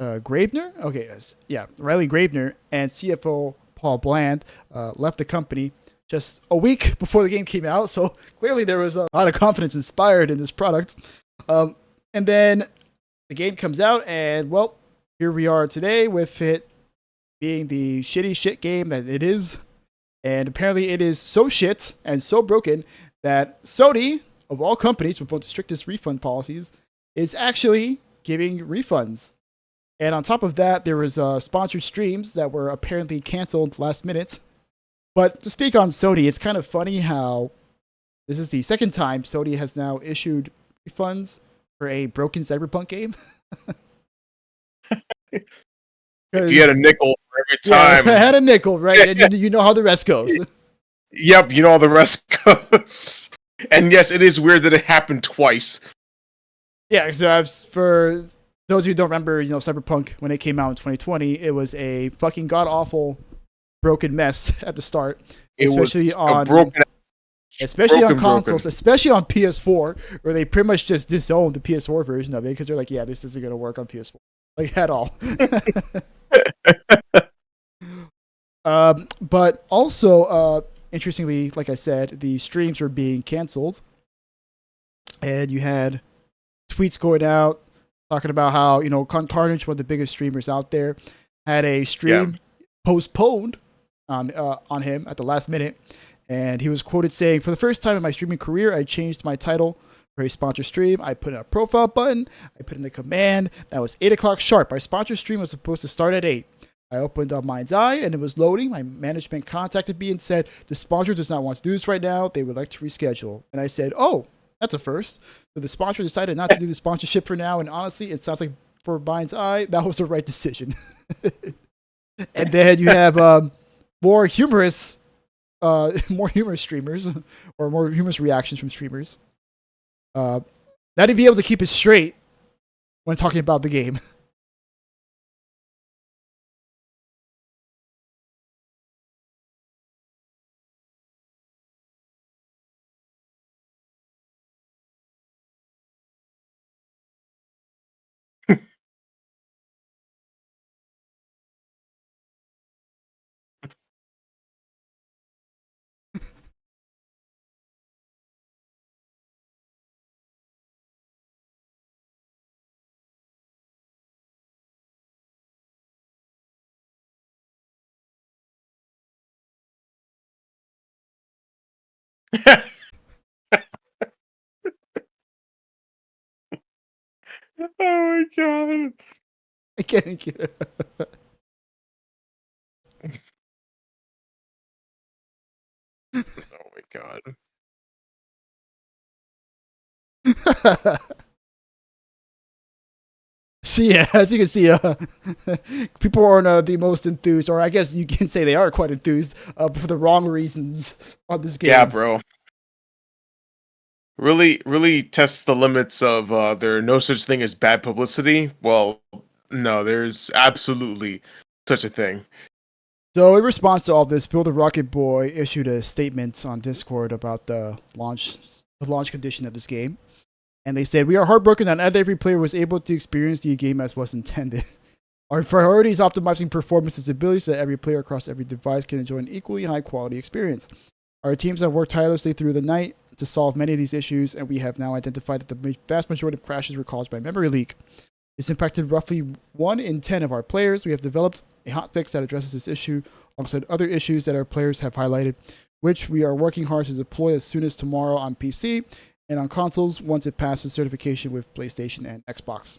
Okay, yeah, Riley Graebner and CFO Paul Bland left the company just a week before the game came out. So clearly there was a lot of confidence inspired in this product. And then the game comes out, and well, here we are today with it being the shitty shit game that it is. And apparently it is so shit and so broken that Sony, of all companies with one of the strictest refund policies, is actually giving refunds. And on top of that, there was sponsored streams that were apparently canceled last minute. But to speak on Sony, it's kind of funny how this is the second time Sony has now issued refunds for a broken Cyberpunk game. If you had a nickel for every time. Yeah, I had a nickel, right? And you know how the rest goes. Yep, you know how the rest goes. And yes, it is weird that it happened twice. Yeah, so for those who don't remember, Cyberpunk when it came out in 2020, it was a fucking god awful broken mess at the start, It was especially a on consoles, broken. especially on PS4, where they pretty much just disowned the PS4 version of it because they're like, yeah, this isn't gonna work on PS4 like at all. But also, interestingly, like I said, the streams were being canceled, and you had tweets going out talking about how Carnage, one of the biggest streamers out there, had a Yeah. stream postponed on him at the last minute, and he was quoted saying, "For the first time in my streaming career, I changed my title for a sponsor stream. I put in a profile button. I put in the command. That was 8 o'clock sharp. Our sponsor stream was supposed to start at 8. I opened up MindsEye and it was loading. My management contacted me and said, the sponsor does not want to do this right now. They would like to reschedule." And I said, oh, that's a first. So the sponsor decided not to do the sponsorship for now. And honestly, it sounds like for MindsEye, that was the right decision. And then you have more humorous streamers or more humorous reactions from streamers. Not to be able to keep it straight when talking about the game. Oh my god. I can't get it. Oh my god. So yeah, as you can see, people aren't the most enthused, or I guess you can say they are quite enthused, but for the wrong reasons on this game. Yeah, bro. Really tests the limits of there no such thing as bad publicity. Well, no, there's absolutely such a thing. So in response to all this, Bill the Rocket Boy issued a statement on Discord about the launch condition of this game. And they said, "We are heartbroken that not every player was able to experience the game as was intended. Our priority is optimizing performance and stability so that every player across every device can enjoy an equally high quality experience. Our teams have worked tirelessly through the night to solve many of these issues, and we have now identified that the vast majority of crashes were caused by memory leak. This impacted roughly 1 in 10 of our players. We have developed a hotfix that addresses this issue alongside other issues that our players have highlighted, which we are working hard to deploy as soon as tomorrow on PC and on consoles once it passes certification with PlayStation and Xbox.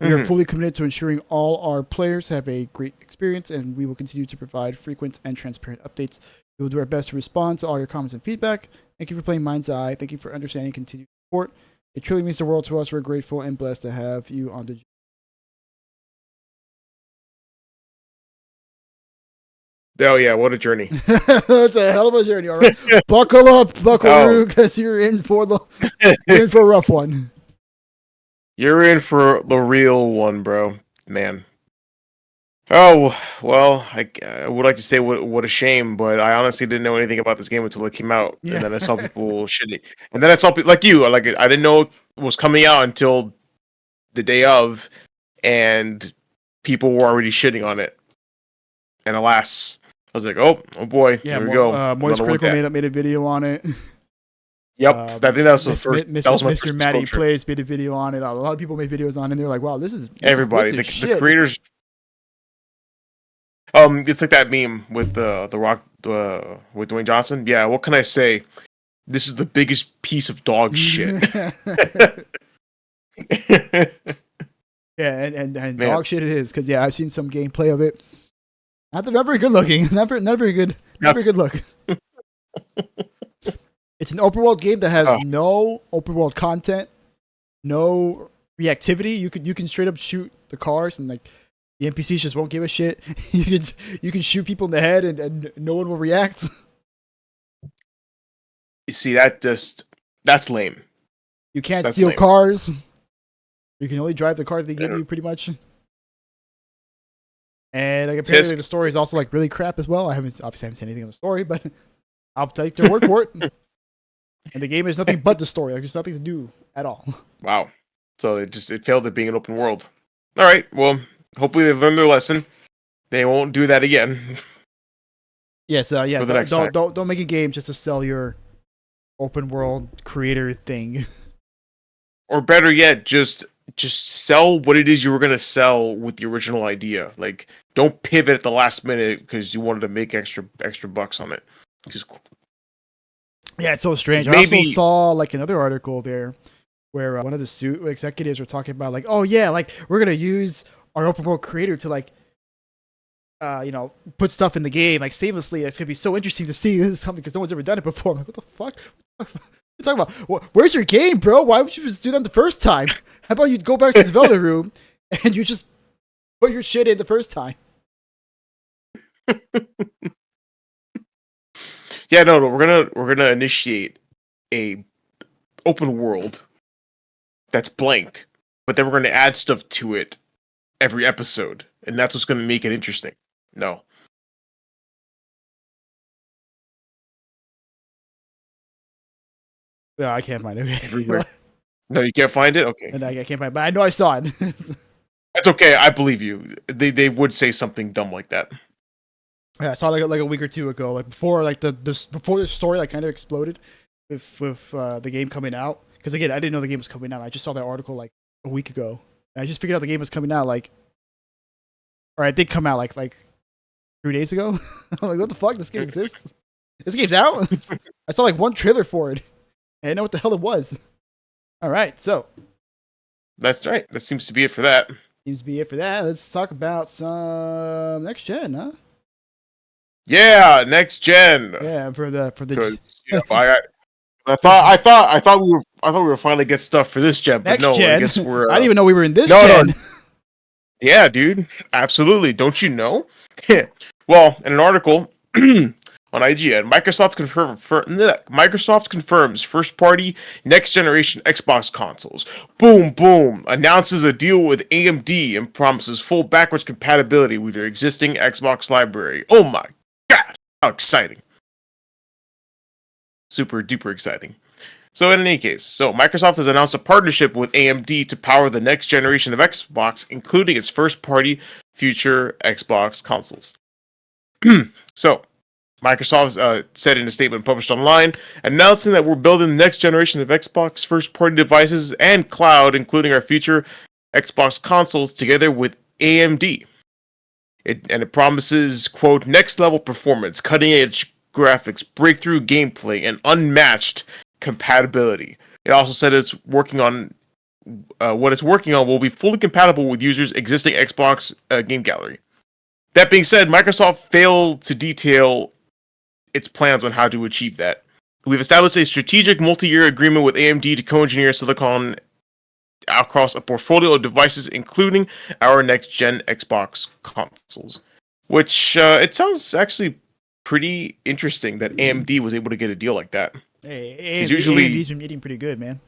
We are fully committed to ensuring all our players have a great experience, and we will continue to provide frequent and transparent updates. We will do our best to respond to all your comments and feedback. Thank you for playing MindsEye. Thank you for understanding and continued support. It truly means the world to us. We're grateful and blessed to have you on the journey." Oh yeah, what a journey. It's a hell of a journey, all right? Buckle up, buckaroo, because you're in for a rough one. You're in for the real one, bro. Man. Oh, well, I would like to say what a shame, but I honestly didn't know anything about this game until it came out. Yeah. And then I saw people shitting. And then I saw people like you, like I didn't know it was coming out until the day of, and people were already shitting on it. And alas, I was like, oh boy, Yeah, here we go. Moist Another one Critical made a video on it. Yep, I think that was the first. That was my Mr. first Matty exposure. Plays made a video on it. A lot of people made videos on it, and they're like, "Wow, this is Everybody, this is the shit." creators. It's like that meme with the Rock with Dwayne Johnson. Yeah, what can I say? This is the biggest piece of dog shit. Yeah, and dog shit it is, because yeah, I've seen some gameplay of it. Not very good looking. Not very good look. It's an open world game that has no open world content, no reactivity. You can straight up shoot the cars, and like the NPCs just won't give a shit. You can shoot people in the head, and no one will react. You see, that's lame. You can't That's steal lame. cars. You can only drive the cars they give you, pretty much. And like apparently the story is also like really crap as well. I haven't seen anything on the story, but I'll take their word for it. And the game is nothing but the story. Like there's nothing to do at all. Wow. So it failed at being an open world. All right. Well, hopefully they learned their lesson. They won't do that again. Yes. Yeah. For the next time. Don't make a game just to sell your open world creator thing. Or better yet, just sell what it is you were gonna sell with the original idea. Like, don't pivot at the last minute because you wanted to make extra bucks on it. Yeah, it's so strange. I also saw like another article there where one of the suit executives were talking about like, oh yeah, like we're gonna use our open world creator to like, put stuff in the game like seamlessly. It's gonna be so interesting to see this something because no one's ever done it before. I'm like, what the fuck? What are you talking about? Where's your game, bro? Why would you just do that the first time? How about you go back to the development room and you just put your shit in the first time? Yeah, no, we're gonna initiate a open world that's blank, but then we're gonna add stuff to it every episode, and that's what's gonna make it interesting. No. No, I can't find it. Everywhere. No, you can't find it? Okay. And I can't find it, but I know I saw it. That's okay, I believe you. They would say something dumb like that. Yeah, I saw like a week or two ago, like before like before the story like kind of exploded with the game coming out. Because again, I didn't know the game was coming out. I just saw that article like a week ago. And I just figured out the game was coming out or it did come out like 3 days ago. I'm like, what the fuck? This game exists? This game's out? I saw like one trailer for it. I didn't know what the hell it was. All right, so That's right. That seems to be it for that. Seems to be it for that. Let's talk about some next gen, huh? Yeah, next gen. Yeah, for the I thought we were finally get stuff for this gen, but next no, gen. I guess we're. I didn't even know we were in this gen. No. Yeah, dude, absolutely. Don't you know? Well, in an article on IGN, Microsoft confirms first-party next-generation Xbox consoles. Boom, boom. Announces a deal with AMD and promises full backwards compatibility with their existing Xbox library. Oh my god, how exciting! Super duper exciting. So in any case, Microsoft has announced a partnership with AMD to power the next generation of Xbox, including its first-party future Xbox consoles. So, Microsoft said in a statement published online, announcing that we're building the next generation of Xbox first-party devices and cloud, including our future Xbox consoles, together with AMD. It promises, quote, next-level performance, cutting-edge graphics, breakthrough gameplay, and unmatched compatibility. It also said it's working on what it's working on will be fully compatible with users' existing Xbox game gallery. That being said, Microsoft failed to detail its plans on how to achieve that. We've established a strategic multi-year agreement with AMD to co-engineer silicon across a portfolio of devices, including our next-gen Xbox consoles. Which, it sounds actually pretty interesting that AMD was able to get a deal like that. Hey, AMD's been eating pretty good, man.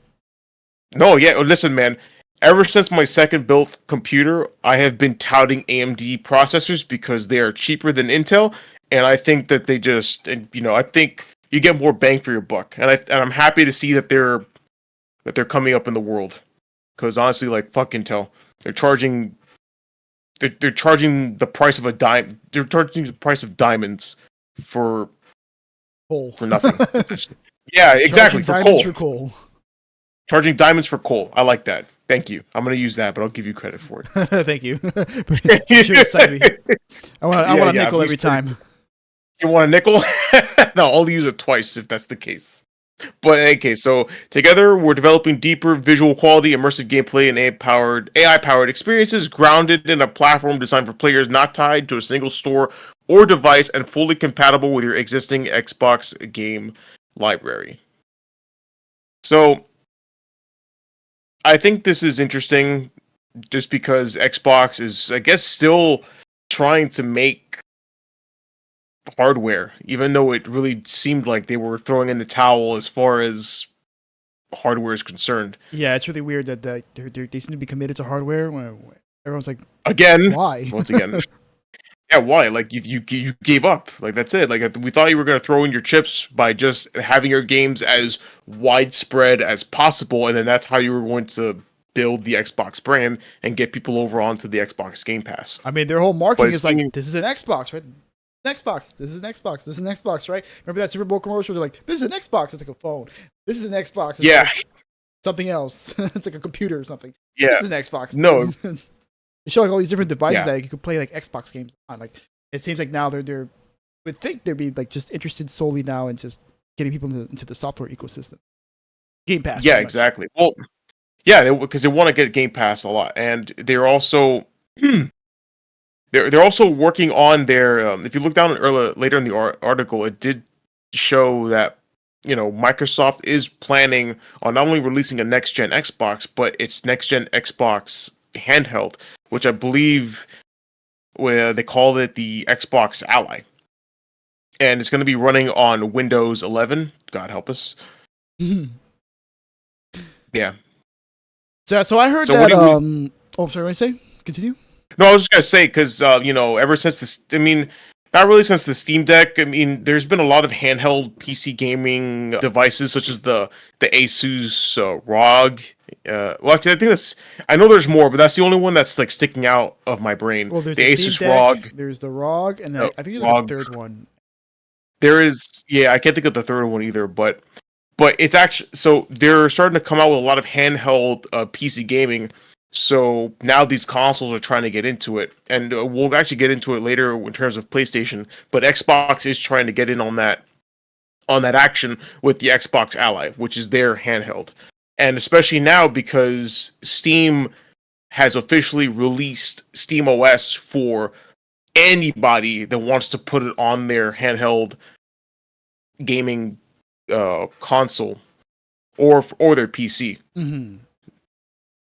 No, yeah, listen, man. Ever since my second built computer, I have been touting AMD processors because they are cheaper than Intel, and I think that I think you get more bang for your buck, and I'm happy to see that they're coming up in the world, because honestly, like fuck Intel, they're charging the price of a dime. They're charging the price of diamonds for coal. For nothing. Yeah, exactly, for coal. Charging diamonds for coal. I like that. Thank you. I'm going to use that, but I'll give you credit for it. Thank you. I want a nickel every time. You want a nickel? No, I'll use it twice if that's the case. But in any case, so together we're developing deeper visual quality, immersive gameplay, and AI-powered experiences grounded in a platform designed for players not tied to a single store or device and fully compatible with your existing Xbox game library. So I think this is interesting just because Xbox is, I guess, still trying to make hardware, even though it really seemed like they were throwing in the towel as far as hardware is concerned. Yeah, it's really weird that they seem to be committed to hardware when everyone's like, Again, why? once again, yeah, why? Like you gave up. Like that's it. Like we thought you were gonna throw in your chips by just having your games as widespread as possible, and then that's how you were going to build the Xbox brand and get people over onto the Xbox Game Pass. I mean, their whole But marketing it's is like, seeming, this is an Xbox, right? Xbox. This is an Xbox. This is an Xbox, right? Remember that Super Bowl commercial? They're like, this is an Xbox. It's like a phone. This is an Xbox. It's yeah, like something else. It's like a computer or something. yeah, This is an Xbox. no, They show like all these different devices yeah, that you could play like Xbox games on. Like, it seems like now they're would think they'd be like just interested solely now in just getting people into the software ecosystem. Game Pass. yeah, Pretty much. exactly. Well, yeah, because they want to get Game Pass a lot, and they're also they're also working on their. If you look down later in the article, it did show that Microsoft is planning on not only releasing a next gen Xbox, but its next gen Xbox handheld, which I believe where they called it the Xbox Ally, and it's going to be running on Windows 11. God help us. Yeah. So I heard So that. what do you? Oh, sorry. What did I say? Continue. No, I was just gonna say because ever since this, I mean, not really since the Steam Deck. I mean, there's been a lot of handheld PC gaming devices such as the Asus ROG. Well, actually, I think that's. I know there's more, but that's the only one that's like sticking out of my brain. Well, there's The the Steam Asus Deck. ROG. There's the ROG, and then I think there's like a ROG. third one. There is, yeah, I can't think of the third one either, but it's actually so they're starting to come out with a lot of handheld PC gaming. So now these consoles are trying to get into it, and we'll actually get into it later in terms of PlayStation. But Xbox is trying to get in on that action with the Xbox Ally, which is their handheld, and especially now because Steam has officially released Steam OS for anybody that wants to put it on their handheld gaming console or their PC. Mm-hmm.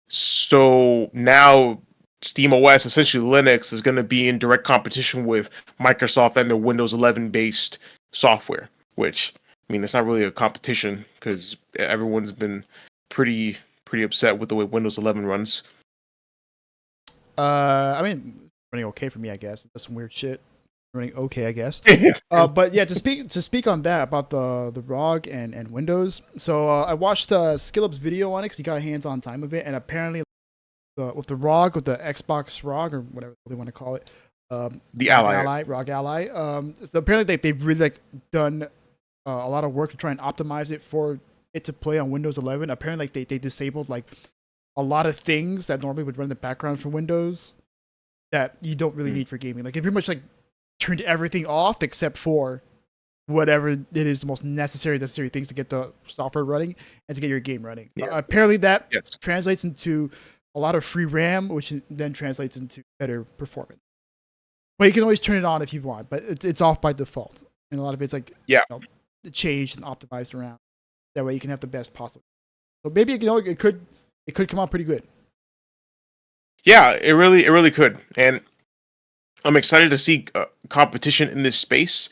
So now Steam OS, essentially Linux, is going to be in direct competition with Microsoft and their Windows 11 based software, which, I mean, it's not really a competition because everyone's been pretty upset with the way Windows 11 runs. I mean, running okay for me, I guess. That's some weird shit. Running okay, I guess. But yeah, to speak on that about the ROG and Windows. So I watched Skillup's video on it because he got hands-on time of it, and apparently with the ROG, with the Xbox ROG or whatever they want to call it, The Ally. ROG Ally. So apparently they've really like done a lot of work to try and optimize it for it to play on Windows 11. Apparently, like they disabled like a lot of things that normally would run in the background for Windows that you don't really need for gaming. Like it pretty much like turned everything off except for whatever it is the most necessary things to get the software running and to get your game running. Yeah. Apparently that Yes. translates into a lot of free RAM, which then translates into better performance. But you can always turn it on if you want, but it's off by default. And a lot of it's like changed and optimized around. That way you can have the best possible. So maybe it could come out pretty good. Yeah, it really could, and I'm excited to see competition in this space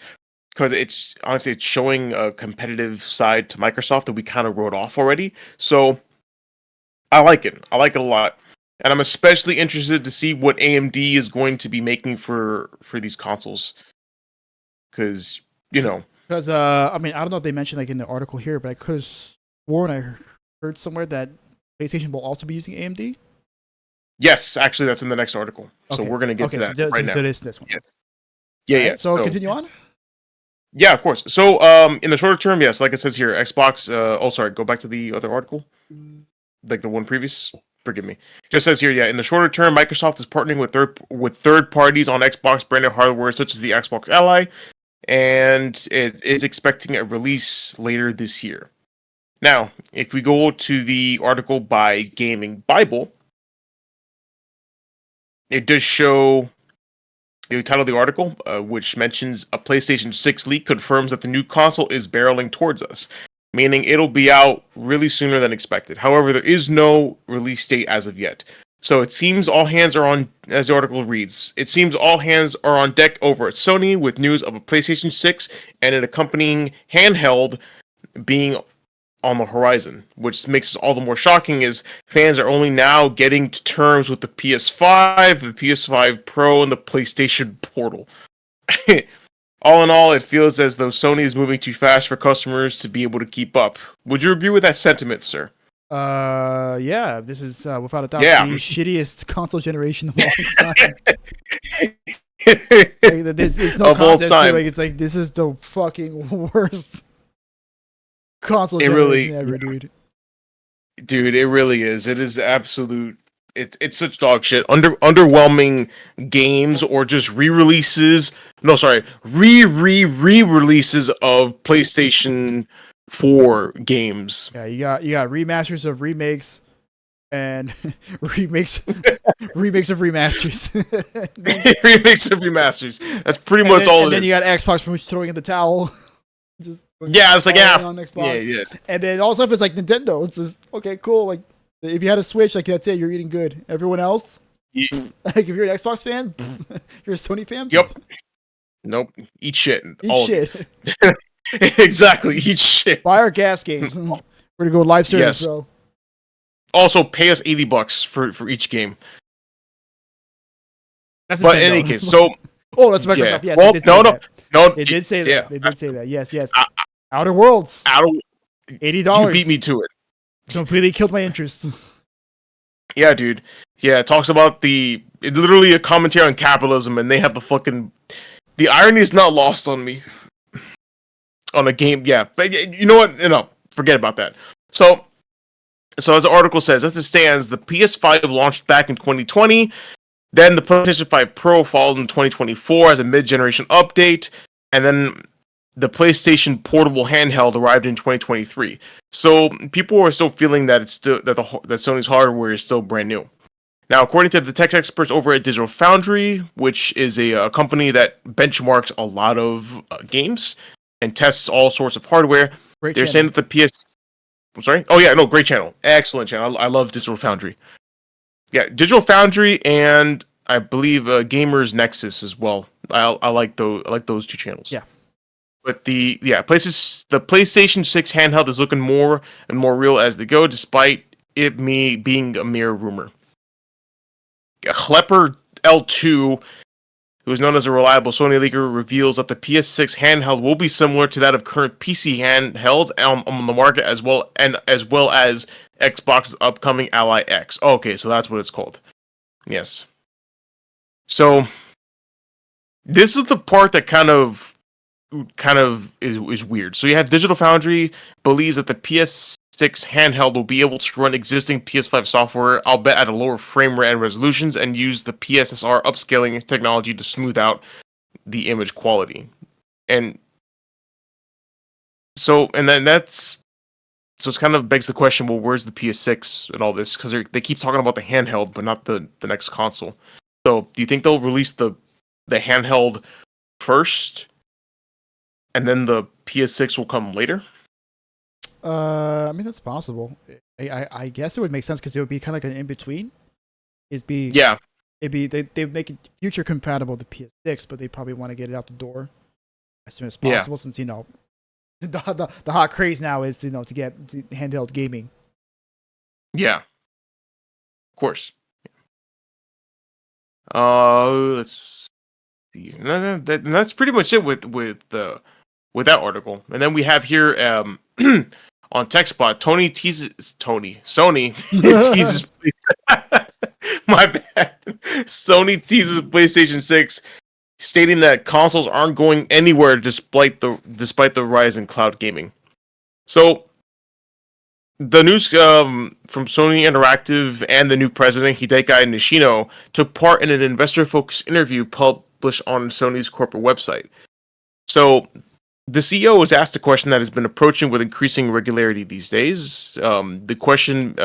because it's showing a competitive side to Microsoft that we kind of wrote off already. So I like it. I like it a lot, and I'm especially interested to see what AMD is going to be making for these consoles because Because I mean, I don't know if they mentioned like in the article here, but I could have sworn I heard somewhere that PlayStation will also be using AMD. Yes, actually, that's in the next article. So we're going to get to that right now. So this one. Yes. Yeah, Right, yeah. So continue on. Yeah, of course. So, in the shorter term, yes, like it says here, Xbox. Go back to the other article, like the one previous. Forgive me. Just says here, yeah, in the shorter term, Microsoft is partnering with third parties on Xbox branded hardware such as the Xbox Ally, and it is expecting a release later this year. Now, if we go to the article by Gaming Bible, it does show the title of the article, which mentions a PlayStation 6 leak confirms that the new console is barreling towards us, meaning it'll be out really sooner than expected. However, there is no release date as of yet. So it seems all hands are on, as the article reads, it seems all hands are on deck over at Sony with news of a PlayStation 6 and an accompanying handheld being on the horizon, which makes it all the more shocking is fans are only now getting to terms with the PS5, the PS5 Pro, and the PlayStation Portal. All in all, it feels as though Sony is moving too fast for customers to be able to keep up. Would you agree with that sentiment, sir? Yeah, this is without a doubt Yeah. the shittiest console generation of all time. Like, there's no Of all contest to it. time. Like, it's like this is the fucking worst console It generation really- ever, dude. Dude, it really is. It is absolute. It's such dog shit. Underwhelming games or just re-releases. No, sorry, re-releases of PlayStation 4 games. Yeah, you got remasters of remakes and remakes of remasters. Remakes and remasters. That's pretty much all and it then is. you got Xbox throwing in the towel. Just Yeah, it's like on Xbox. yeah. And then all stuff is like Nintendo. It's just okay, cool. Like if you had a Switch, like that's it, you're eating good. Everyone else, Yeah. like if you're an Xbox fan, you're a Sony fan. Yep. Nope. Eat shit. Eat All of shit. it. Exactly. Eat shit. Buy our gas games. We're gonna go live service, Yes. bro. Also, pay us $80 for each game. That's But in Nintendo. any case, so oh, that's Microsoft. yeah. Yes, Well, they did no, say no, that. no. They did say that. Yeah. They did say that. Yes. Outer Worlds, Out of $80. you beat me to it. Completely killed my interest. Yeah, dude. Yeah, it talks about literally a commentary on capitalism, and they have the irony is not lost on me. On a game, yeah, but you know what? No, forget about that. So as the article says, as it stands, the PS5 launched back in 2020. Then the PlayStation 5 Pro followed in 2024 as a mid-generation update, and then the PlayStation Portable handheld arrived in 2023. So people are still feeling that that Sony's hardware is still brand new. Now, according to the tech experts over at Digital Foundry, which is a company that benchmarks a lot of games and tests all sorts of hardware, they're saying that the I'm sorry? Oh, yeah, no, great channel. Excellent channel. I love Digital Foundry. Yeah, Digital Foundry and I believe Gamers Nexus as well. I like those two channels. Yeah. But the PlayStation 6 handheld is looking more and more real as they go, despite it being a mere rumor. Klepper L2, who is known as a reliable Sony leaker, reveals that the PS6 handheld will be similar to that of current PC handhelds on the market, as well as Xbox's upcoming Ally X. Okay, so that's what it's called. Yes. So this is the part that kind of is weird. So you have Digital Foundry believes that the PS6 handheld will be able to run existing PS5 software, I'll bet at a lower frame rate and resolutions, and use the PSSR upscaling technology to smooth out the image quality. And then it's kind of begs the question, well, where's the PS6 and all this? Because they keep talking about the handheld, but not the next console. So do you think they'll release the handheld first, and then the PS6 will come later? I mean that's possible. I guess it would make sense because it would be kind of like an in between. It'd be they make it future compatible to PS6, but they probably want to get it out the door as soon as possible, since the hot craze now is to get handheld gaming. Yeah, of course. Let's see. That's pretty much it with that article. And then we have here on TechSpot, Sony teases. My bad. Sony teases PlayStation 6, stating that consoles aren't going anywhere despite the rise in cloud gaming. So the news from Sony Interactive and the new president, Hideki Nishino, took part in an investor-focused interview published on Sony's corporate website. So the CEO was asked a question that has been approaching with increasing regularity these days. The question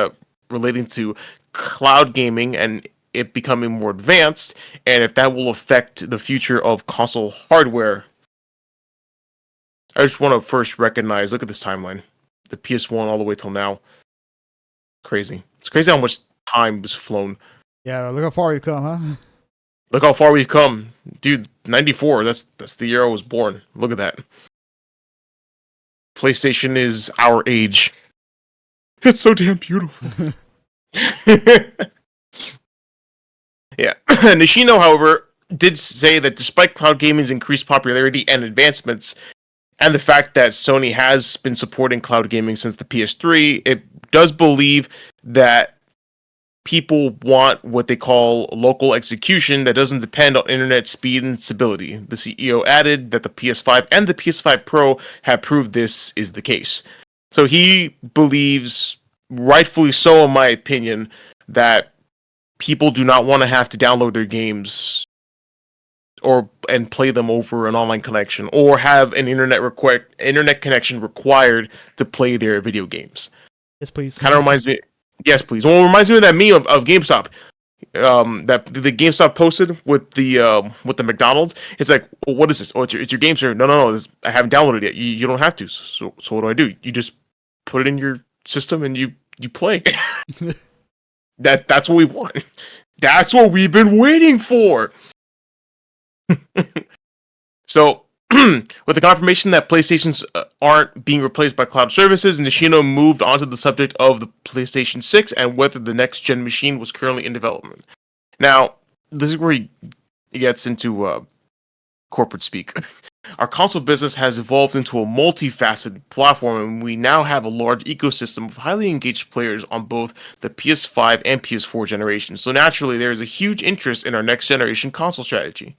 relating to cloud gaming and it becoming more advanced, and if that will affect the future of console hardware. I just want to first recognize, look at this timeline. The PS1 all the way till now. Crazy. It's crazy how much time was flown. Yeah, look how far we've come, huh? Look how far we've come. Dude, 94, that's the year I was born. Look at that. PlayStation is our age. It's so damn beautiful. Yeah. Nishino, however, did say that despite cloud gaming's increased popularity and advancements, and the fact that Sony has been supporting cloud gaming since the PS3, it does believe that people want what they call local execution that doesn't depend on internet speed and stability. The CEO added that the PS5 and the PS5 Pro have proved this is the case. So he believes, rightfully so in my opinion, that people do not want to have to download their games and play them over an online connection or have an internet connection required to play their video games. Yes, please. Kind of reminds me. Yes, please. Well, it reminds me of that meme of GameStop. That the GameStop posted with the McDonald's. It's like, well, what is this? Oh, it's your game, sir. No. I haven't downloaded it yet. You don't have to. So what do? You just put it in your system and you play. That's what we want. That's what we've been waiting for. So, with the confirmation that PlayStations aren't being replaced by cloud services, Nishino moved on to the subject of the PlayStation 6 and whether the next-gen machine was currently in development. Now, this is where he gets into corporate speak. Our console business has evolved into a multifaceted platform, and we now have a large ecosystem of highly engaged players on both the PS5 and PS4 generations. So naturally, there is a huge interest in our next-generation console strategy.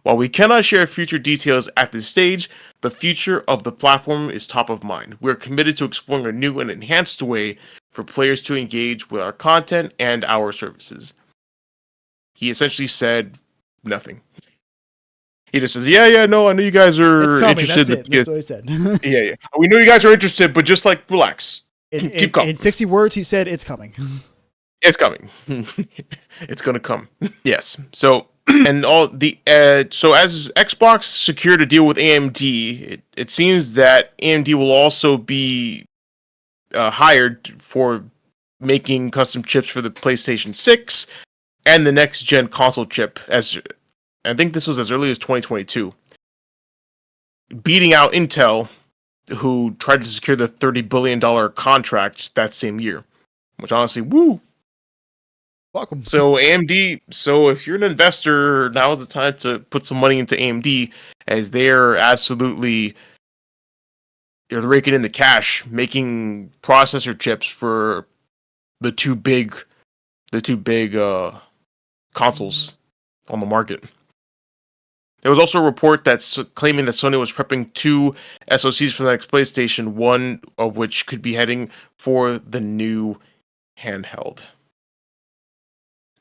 While we cannot share future details at this stage, the future of the platform is top of mind. We're committed to exploring a new and enhanced way for players to engage with our content and our services. He essentially said nothing. He just says, yeah, no, I know you guys are interested. That's what he said. Yeah. We know you guys are interested, but just relax. Keep calm. In 60 words, he said, it's coming. It's coming. It's gonna come. Yes. So, and so as Xbox secured a deal with AMD, it seems that AMD will also be hired for making custom chips for the PlayStation 6 and the next gen console chip. As I think this was as early as 2022, beating out Intel, who tried to secure the $30 billion contract that same year. Which honestly, woo. Welcome. So AMD, if you're an investor, now is the time to put some money into AMD, as they're raking in the cash, making processor chips for the two big consoles on the market. There was also a report that's claiming that Sony was prepping 2 SoCs for the next PlayStation, one of which could be heading for the new handheld.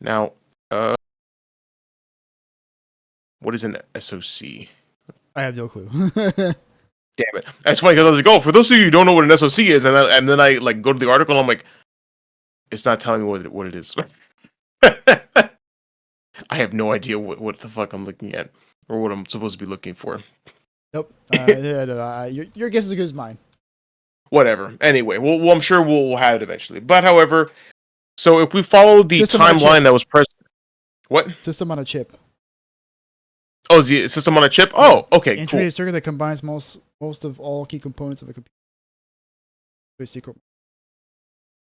Now, what is an SoC? I have no clue. Damn it. That's funny because I was like, for those of you who don't know what an SoC is, and then I go to the article and I'm like, it's not telling me what it is. I have no idea what the fuck I'm looking at or what I'm supposed to be looking for. Nope. Your guess is as good as mine. Whatever. Anyway, well, I'm sure we'll have it eventually. But however, so if we follow the timeline that was present, what? System on a chip. Oh, is the system on a chip? Oh, okay, Integrated circuit that combines most of all key components of a computer. Secret.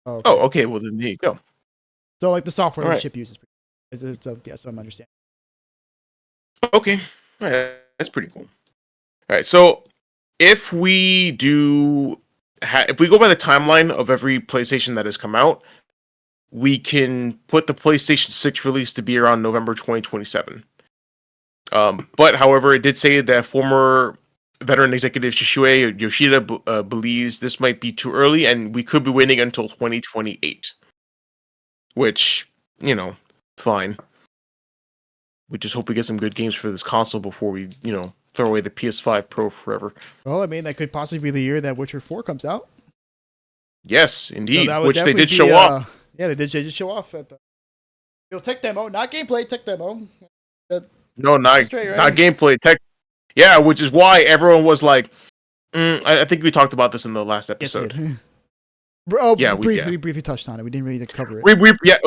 Oh, okay. Well, then there you go. So, like the software the chip uses. That's what I'm understanding. Okay. All right. That's pretty cool. All right. So, if we go by the timeline of every PlayStation that has come out, we can put the PlayStation 6 release to be around November 2027. But, however, it did say that former veteran executive Shisue Yoshida believes this might be too early, and we could be waiting until 2028. Which, fine. We just hope we get some good games for this console before we, throw away the PS5 Pro forever. Well, I mean, that could possibly be the year that Witcher 4 comes out. Yes, indeed. So which they did show off. Yeah, they did show off at the tech demo, not gameplay, tech demo. No, not gameplay, tech. Yeah, which is why everyone was like, I think we talked about this in the last episode. Yes, we briefly touched on it. We didn't really cover it.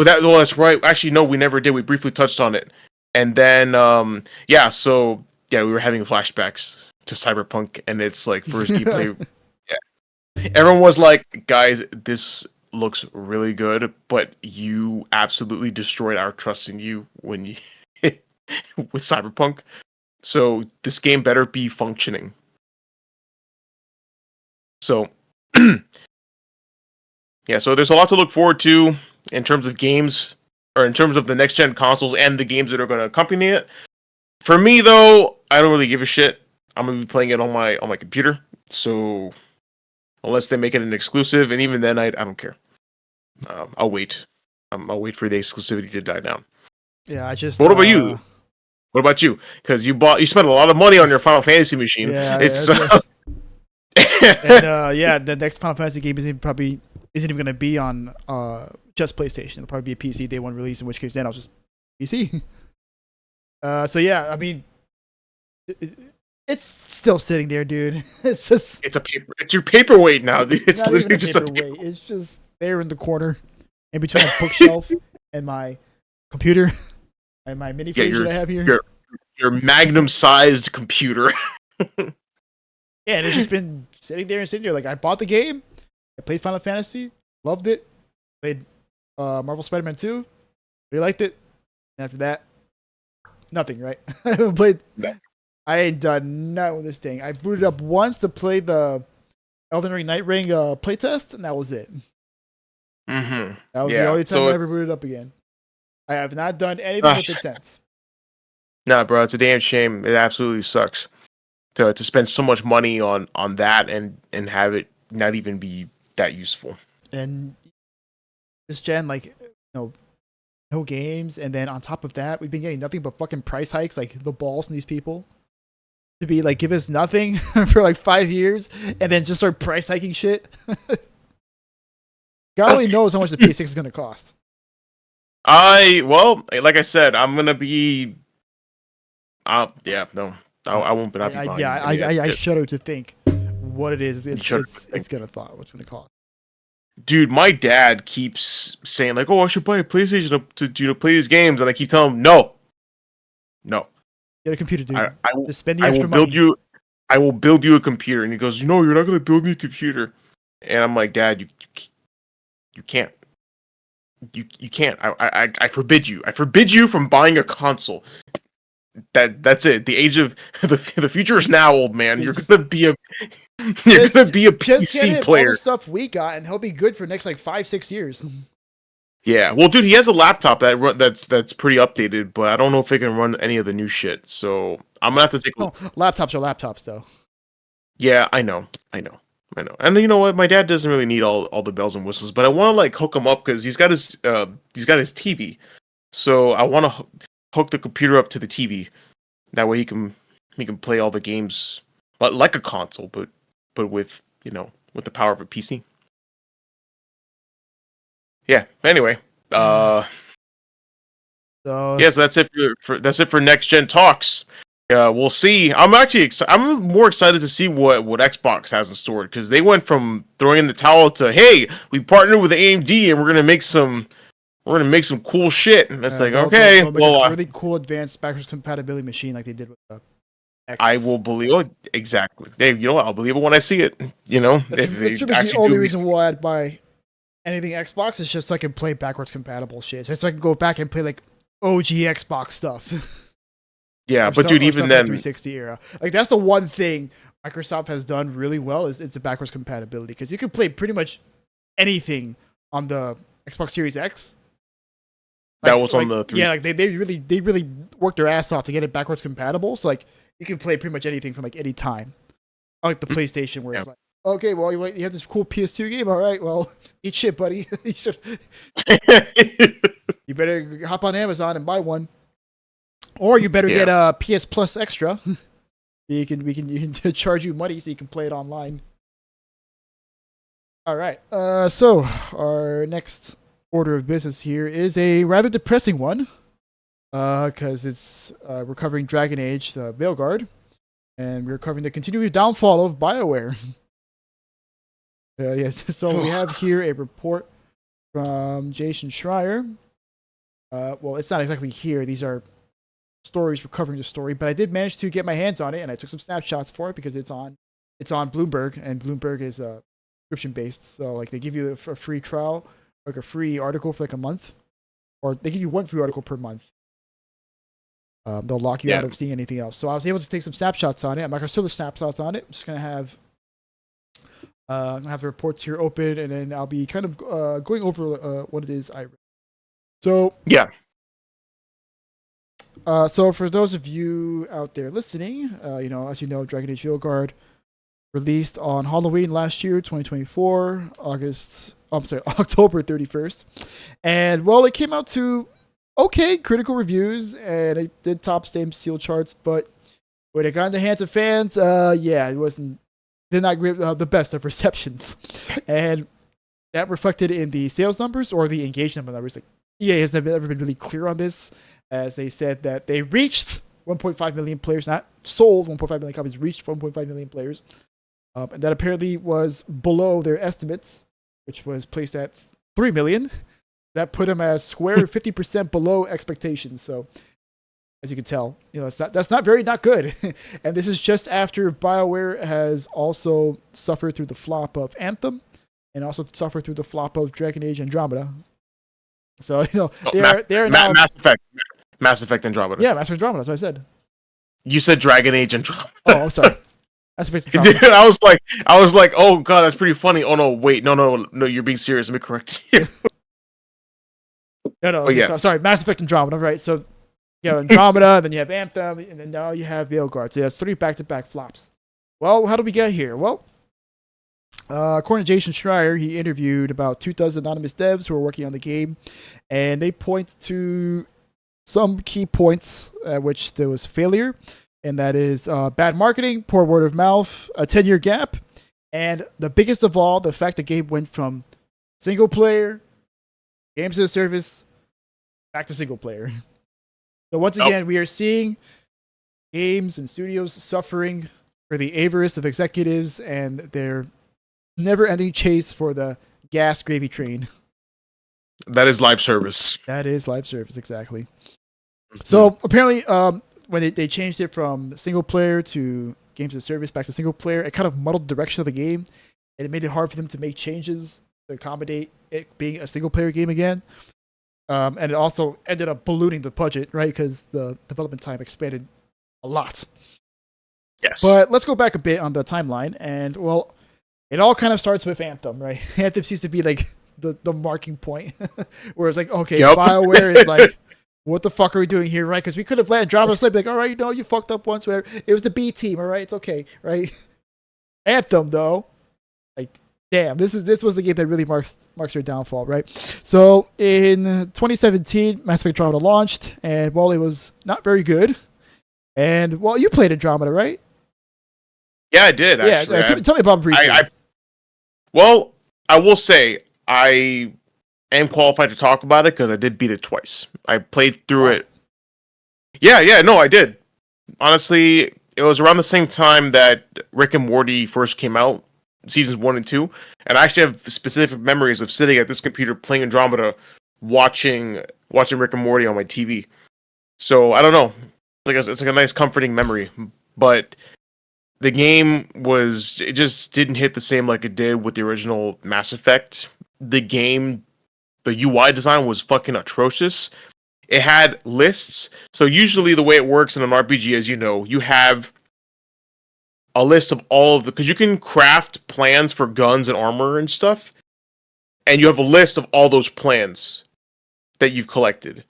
That's right. Actually, no, we never did. We briefly touched on it. And then, we were having flashbacks to Cyberpunk, and it's like first gameplay. Yeah. Everyone was like, guys, this looks really good, but you absolutely destroyed our trust in you when you with Cyberpunk. So this game better be functioning. So yeah, so there's a lot to look forward to in terms of games, or in terms of the next gen consoles and the games that are going to accompany it. For me though, I don't really give a shit. I'm gonna be playing it on my computer. So unless they make it an exclusive, and even then, I don't care. I'll wait. I'll wait for the exclusivity to die down. Yeah, I just. But what about you? What about you? Because you spent a lot of money on your Final Fantasy machine. Yeah, It's and yeah, the next Final Fantasy game isn't even gonna be on just PlayStation. It'll probably be a PC day one release. In which case, then I'll just PC. So yeah, I mean, it's still sitting there, dude. It's just it's your paperweight now, dude. It's not literally even just a paperweight. It's just there in the corner, in between my bookshelf and my computer and my mini fridge that I have here. Your magnum-sized computer. Yeah, and it's just been sitting there. Like, I bought the game, I played Final Fantasy, loved it, played Marvel Spider-Man 2, really liked it. And after that, nothing, right? I ain't done nothing with this thing. I booted up once to play the Elden Ring Night Ring playtest, and that was it. Mm-hmm. That was the only time I ever booted up again. I have not done anything with it since. Nah, bro, it's a damn shame. It absolutely sucks to spend so much money on that and have it not even be that useful. And this gen, like, no games, and then on top of that, we've been getting nothing but fucking price hikes. Like, the balls in these people to be like, give us nothing for like 5 years, and then just start price hiking shit. God only knows how much the PS6 is gonna cost. Well, like I said, I'm gonna be. Yeah, no, I won't be buying. Yeah, I shudder to think what it is. It's gonna thought what's gonna cost. Dude, my dad keeps saying like, "Oh, I should buy a PlayStation to play these games," and I keep telling him, "No. Get a computer, dude. I will, just spend the extra money. I will build you a computer." And he goes, "No, you're not gonna build me a computer." And I'm like, "Dad, you can't. You can't. I forbid you. I forbid you from buying a console." That's it. The age of the future is now, old man. You're gonna be a PC player. All the stuff we got, and he'll be good for next like 5-6 years. Yeah, well, dude, he has a laptop that's pretty updated, but I don't know if it can run any of the new shit. So I'm gonna have to take. Laptops are laptops, though. Yeah, I know. And you know what? My dad doesn't really need all the bells and whistles, but I want to like hook him up because he's got his TV. So I want to hook the computer up to the TV. That way he can play all the games like a console, but with with the power of a PC. Yeah. Anyway, so that's it for next gen talks. We'll see. I'm more excited to see what Xbox has in store because they went from throwing in the towel to, hey, we partnered with AMD and we're gonna make some cool shit. And it's like, okay, well, a really cool advanced backwards compatibility machine like they did with the X. I will believe it. Exactly. Dave, you know what? I'll believe it when I see it. You know, that's the only reason why I'd buy anything Xbox is just so I can play backwards compatible shit. So I can go back and play like OG Xbox stuff. Yeah, but dude, even then, 360 era, like that's the one thing Microsoft has done really well is it's a backwards compatibility because you can play pretty much anything on the Xbox Series X. That was on the 360. Yeah, like they really worked their ass off to get it backwards compatible. So like you can play pretty much anything from like any time. Unlike the PlayStation where it's like, okay, well you have this cool PS2 game, all right, well eat shit, buddy. You better hop on Amazon and buy one. Or you better get a PS Plus Extra. You can charge you money so you can play it online. All right. So our next order of business here is a rather depressing one. Because it's we're covering Dragon Age, the Veilguard, and we're covering the continuing downfall of BioWare. Yes. So we have here a report from Jason Schreier. Well, it's not exactly here. These are stories. We're covering the story, but I did manage to get my hands on it, and I took some snapshots for it because it's on Bloomberg, and Bloomberg is subscription based. So like they give you a free trial, like a free article for like a month, or they give you one free article per month. They'll lock you out of seeing anything else. So I was able to take some snapshots on it. I'm not gonna show the snapshots on it. I'm just gonna have the reports here open, and then I'll be kind of going over what it is I read. So yeah. So for those of you out there listening, as you know, Dragon Age Guard released on Halloween last year, 2024, October 31st. And well, it came out to okay critical reviews, and it did top Steam Steel charts, but when it got in the hands of fans, it did not get the best of receptions. And that reflected in the sales numbers or the engagement numbers. Like, EA has never been really clear on this, as they said that they reached 1.5 million players, not sold 1.5 million copies, reached 1.5 million players. And that apparently was below their estimates, which was placed at 3 million. That put them as square 50% below expectations. So, as you can tell, that's not good. And this is just after BioWare has also suffered through the flop of Anthem, and also suffered through the flop of Dragon Age Andromeda. So they're now Mass Effect Andromeda. Yeah, Mass Effect Andromeda. That's what I said. You said Dragon Age Andromeda. Oh, I'm sorry. Mass Effect Andromeda. Dude, I was like, oh god, that's pretty funny. Oh no, wait, no, you're being serious. Let me correct you. No. Yeah. Sorry, Mass Effect Andromeda. Right. So you have Andromeda, then you have Anthem, and then now you have Veilguard. So that's 3 back-to-back flops. Well, how do we get here? Well, according to Jason Schreier, he interviewed about 2,000 anonymous devs who are working on the game, and they point to some key points at which there was failure, and that is bad marketing, poor word of mouth, a 10-year gap, and the biggest of all, the fact the game went from single player, games as a service, back to single player. So once again, we are seeing games and studios suffering for the avarice of executives and their never-ending chase for the gas gravy train. That is live service. That is live service, exactly. So apparently, when they changed it from single player to games as a service back to single player, it kind of muddled the direction of the game, and it made it hard for them to make changes to accommodate it being a single player game again. And it also ended up ballooning the budget, right? Because the development time expanded a lot. Yes. But let's go back a bit on the timeline, and well, it all kind of starts with Anthem, right? Anthem seems to be like the marking point where it's like, okay, BioWare is like, what the fuck are we doing here, right? Because we could have let Andromeda slip, like, all right, you fucked up once, whatever. It was the B team, all right, it's okay, right? Anthem, though, like, damn, this was the game that really marks their downfall, right? So in 2017, Mass Effect Andromeda launched, and well, it was not very good. And well, you played Andromeda, right? Yeah, I did. Actually. Yeah, tell me about it briefly. Well, I will say I am qualified to talk about it because I did beat it twice. I played through it. Yeah, no, I did. Honestly, it was around the same time that Rick and Morty first came out, seasons 1 and 2, and I actually have specific memories of sitting at this computer playing Andromeda, watching Rick and Morty on my TV. So I don't know, it's like a nice comforting memory, but the game it just didn't hit the same like it did with the original Mass Effect. The UI design was fucking atrocious. It had lists. So usually the way it works in an RPG, as you know, you have a list of because you can craft plans for guns and armor and stuff, and you have a list of all those plans that you've collected.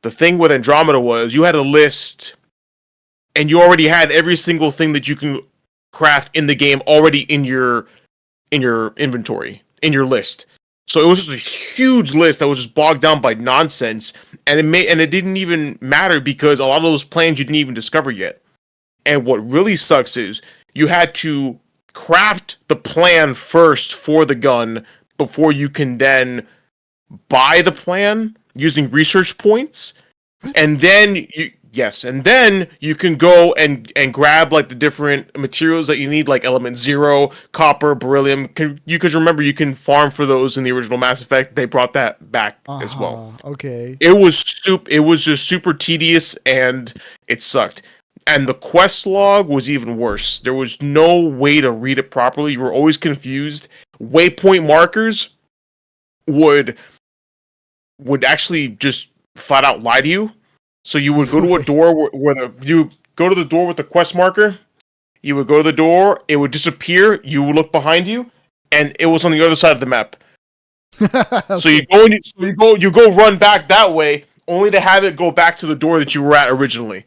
The thing with Andromeda was you had a list, and you already had every single thing that you can craft in the game already in your inventory, in your list. So it was just this huge list that was just bogged down by nonsense, and it didn't even matter because a lot of those plans you didn't even discover yet. And what really sucks is you had to craft the plan first for the gun before you can then buy the plan using research points, and then you can go and grab like the different materials that you need, like element 0, copper, beryllium. Because remember, you can farm for those in the original Mass Effect. They brought that back as well. Okay. It was just super tedious, and it sucked. And the quest log was even worse. There was no way to read it properly. You were always confused waypoint markers would actually just flat out lie to you. So you would go to a door you go to the door with the quest marker. You would go to the door. It would disappear. You would look behind you, and it was on the other side of the map. Okay. So you go run back that way, only to have it go back to the door that you were at originally.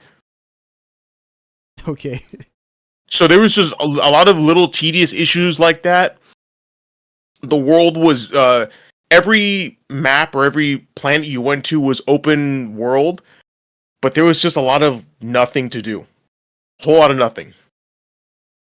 Okay. So there was just a lot of little tedious issues like that. The world was every map or every planet you went to was open world, but there was just a lot of nothing to do. A whole lot of nothing.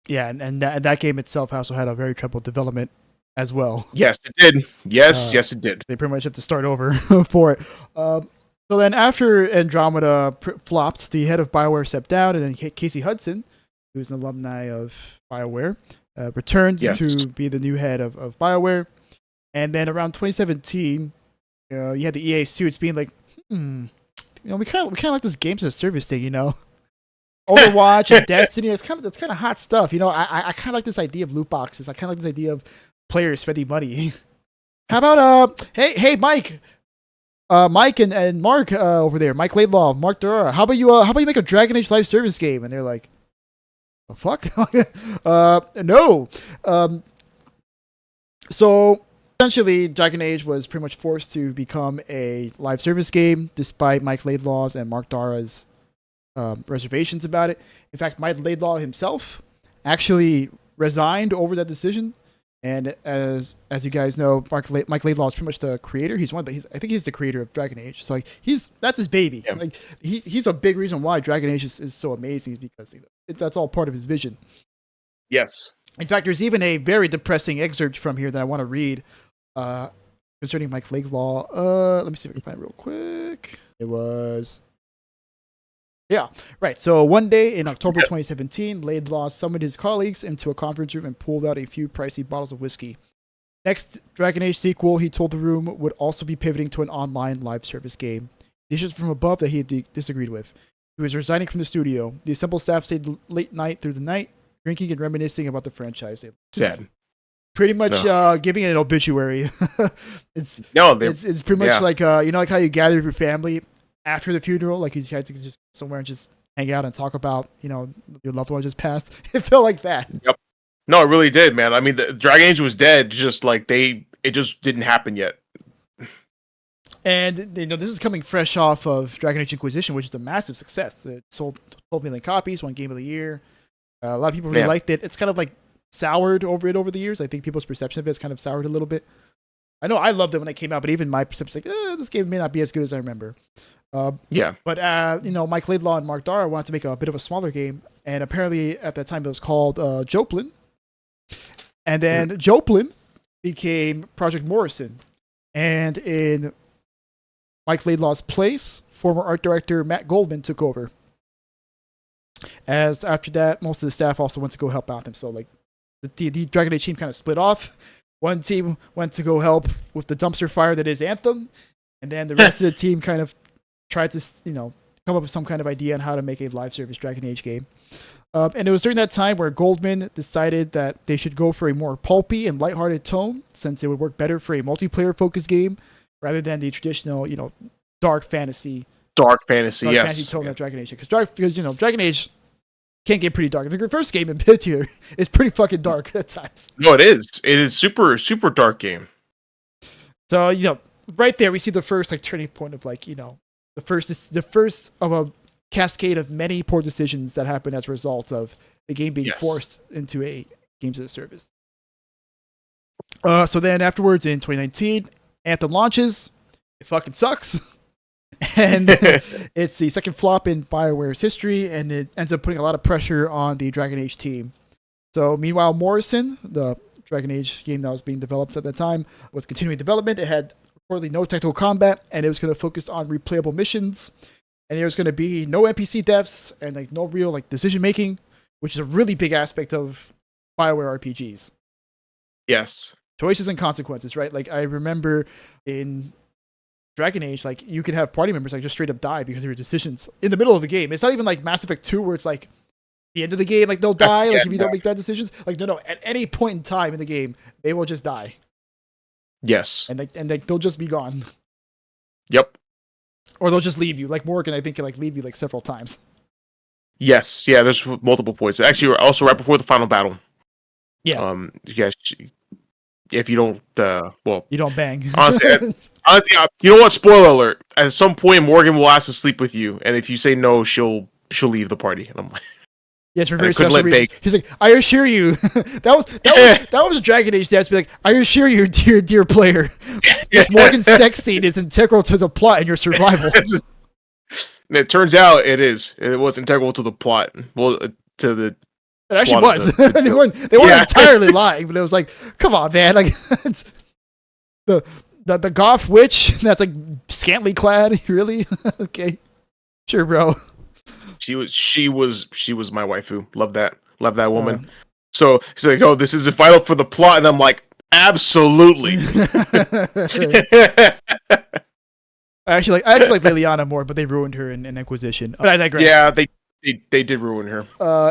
Yeah, and that game itself also had a very troubled development as well. Yes, it did. Yes, it did. They pretty much had to start over for it. So then after Andromeda flopped, the head of BioWare stepped down, and then Casey Hudson, who's an alumni of BioWare, returned to be the new head of BioWare. And then around 2017, you had the EA suits being like, we kind of like this games as a service thing, Overwatch and Destiny, that's kind of hot stuff. I kind of like this idea of loot boxes. I kind of like this idea of players spending money. How about hey Mike, Mike and Mark over there, Mike Laidlaw, Mark Durra. How about you make a Dragon Age live service game? And they're like, the fuck? No. So essentially, Dragon Age was pretty much forced to become a live service game, despite Mike Laidlaw's and Mark Darra's reservations about it. In fact, Mike Laidlaw himself actually resigned over that decision. And as you guys know, Mike Laidlaw is pretty much the creator. I think he's the creator of Dragon Age. So that's his baby. Yeah. Like he's a big reason why Dragon Age is so amazing, is because that's all part of his vision. Yes. In fact, there's even a very depressing excerpt from here that I want to read concerning Mike Laidlaw. Let me see if I can find it real quick. It was. Yeah, right. So one day in October 2017, Laidlaw summoned his colleagues into a conference room and pulled out a few pricey bottles of whiskey. Next Dragon Age sequel, he told the room, would also be pivoting to an online live service game. Dishes from above that he had disagreed with. He was resigning from the studio. The assembled staff stayed late night through the night, drinking and reminiscing about the franchise. Sad. Pretty much giving it an obituary. It's pretty much like like how you gather your family after the funeral, like you had to just somewhere and just hang out and talk about, your loved one just passed. It felt like that. Yep. No, it really did, man. I mean, the Dragon Age was dead, just like it just didn't happen yet. And this is coming fresh off of Dragon Age Inquisition, which is a massive success. It sold 12 million copies, won Game of the Year. A lot of people really liked it. It's kind of like soured over the years. I think people's perception of it has kind of soured a little bit. I know I loved it when it came out, but even my perception is like, this game may not be as good as I remember. But Mike Laidlaw and Mark Darra wanted to make a bit of a smaller game, and apparently at that time it was called Joplin. And then Joplin became Project Morrison, and in Mike Laidlaw's place, former art director Matt Goldman took over. As after that, most of the staff also went to go help out them. So like the Dragon Age team kind of split off. One team went to go help with the dumpster fire that is Anthem, and then the rest of the team kind of tried to, come up with some kind of idea on how to make a live service Dragon Age game. And it was during that time where Goldman decided that they should go for a more pulpy and lighthearted tone, since it would work better for a multiplayer-focused game rather than the traditional, dark fantasy. Yes. Tone that Dragon Age. Because Dragon Age can get pretty dark. The first game in particular is pretty fucking dark at times. No, it is. It is super, super dark game. So, right there we see the first turning point of the first of a cascade of many poor decisions that happen as a result of the game being forced into a games as a service. So then afterwards in 2019, Anthem launches. It fucking sucks. And it's the second flop in BioWare's history, and it ends up putting a lot of pressure on the Dragon Age team. So meanwhile, Morrison, the Dragon Age game that was being developed at the time, was continuing development. It had reportedly no technical combat, and it was going to focus on replayable missions. And there was going to be no NPC deaths and no real decision making, which is a really big aspect of BioWare RPGs. Yes. Choices and consequences, right? I remember in Dragon Age, you could have party members just straight up die because of your decisions in the middle of the game. It's not even like Mass Effect 2 where it's the end of the game, like they'll die, Yeah, like if you don't make bad decisions. Like no, at any point in time in the game, they will just die, yes. and they'll just be gone, Yep. or they'll just leave you. Like Morgan, I think can like leave you like several times. Yes. Yeah. There's multiple points. Actually, also right before the final battle. Yeah. Yeah. If you don't, well, You don't bang. honestly, you know what? Spoiler alert. At some point, Morgan will ask to sleep with you, and if you say no, she'll leave the party. And I'm like, Yes, for and I very couldn't special let reasons. bake. He's like, I assure you, that was a Dragon Age dance. Be like, I assure you, dear player, this Morgan sex scene is integral to the plot and your survival. And it turns out it is. It was integral to the plot. Well, to the. It actually plot was. of they weren't entirely lying, but it was like, come on, man, like the goth witch that's like scantily clad, really? Okay, sure, bro. She was my waifu. Love that woman. So he's like, oh, this is vital for the plot, and I'm like, absolutely. I actually like Liliana more, but they ruined her in Inquisition. But I digress. Yeah, they did ruin her.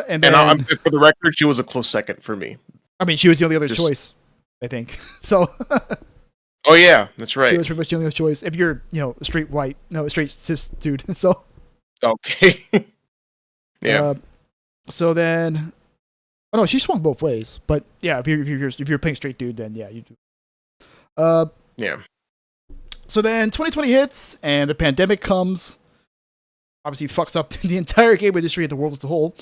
And then, for the record, she was a close second for me. I mean, she was the only other choice, I think. So. Oh yeah, that's right. She was pretty much the only other choice if you're, a straight cis dude. So. Okay. Yeah. So then, oh no, she swung both ways. But yeah, if you're playing straight dude, then yeah, you do. Yeah. So then 2020 hits and the pandemic comes. Obviously, fucks up the entire game industry and the world as a whole.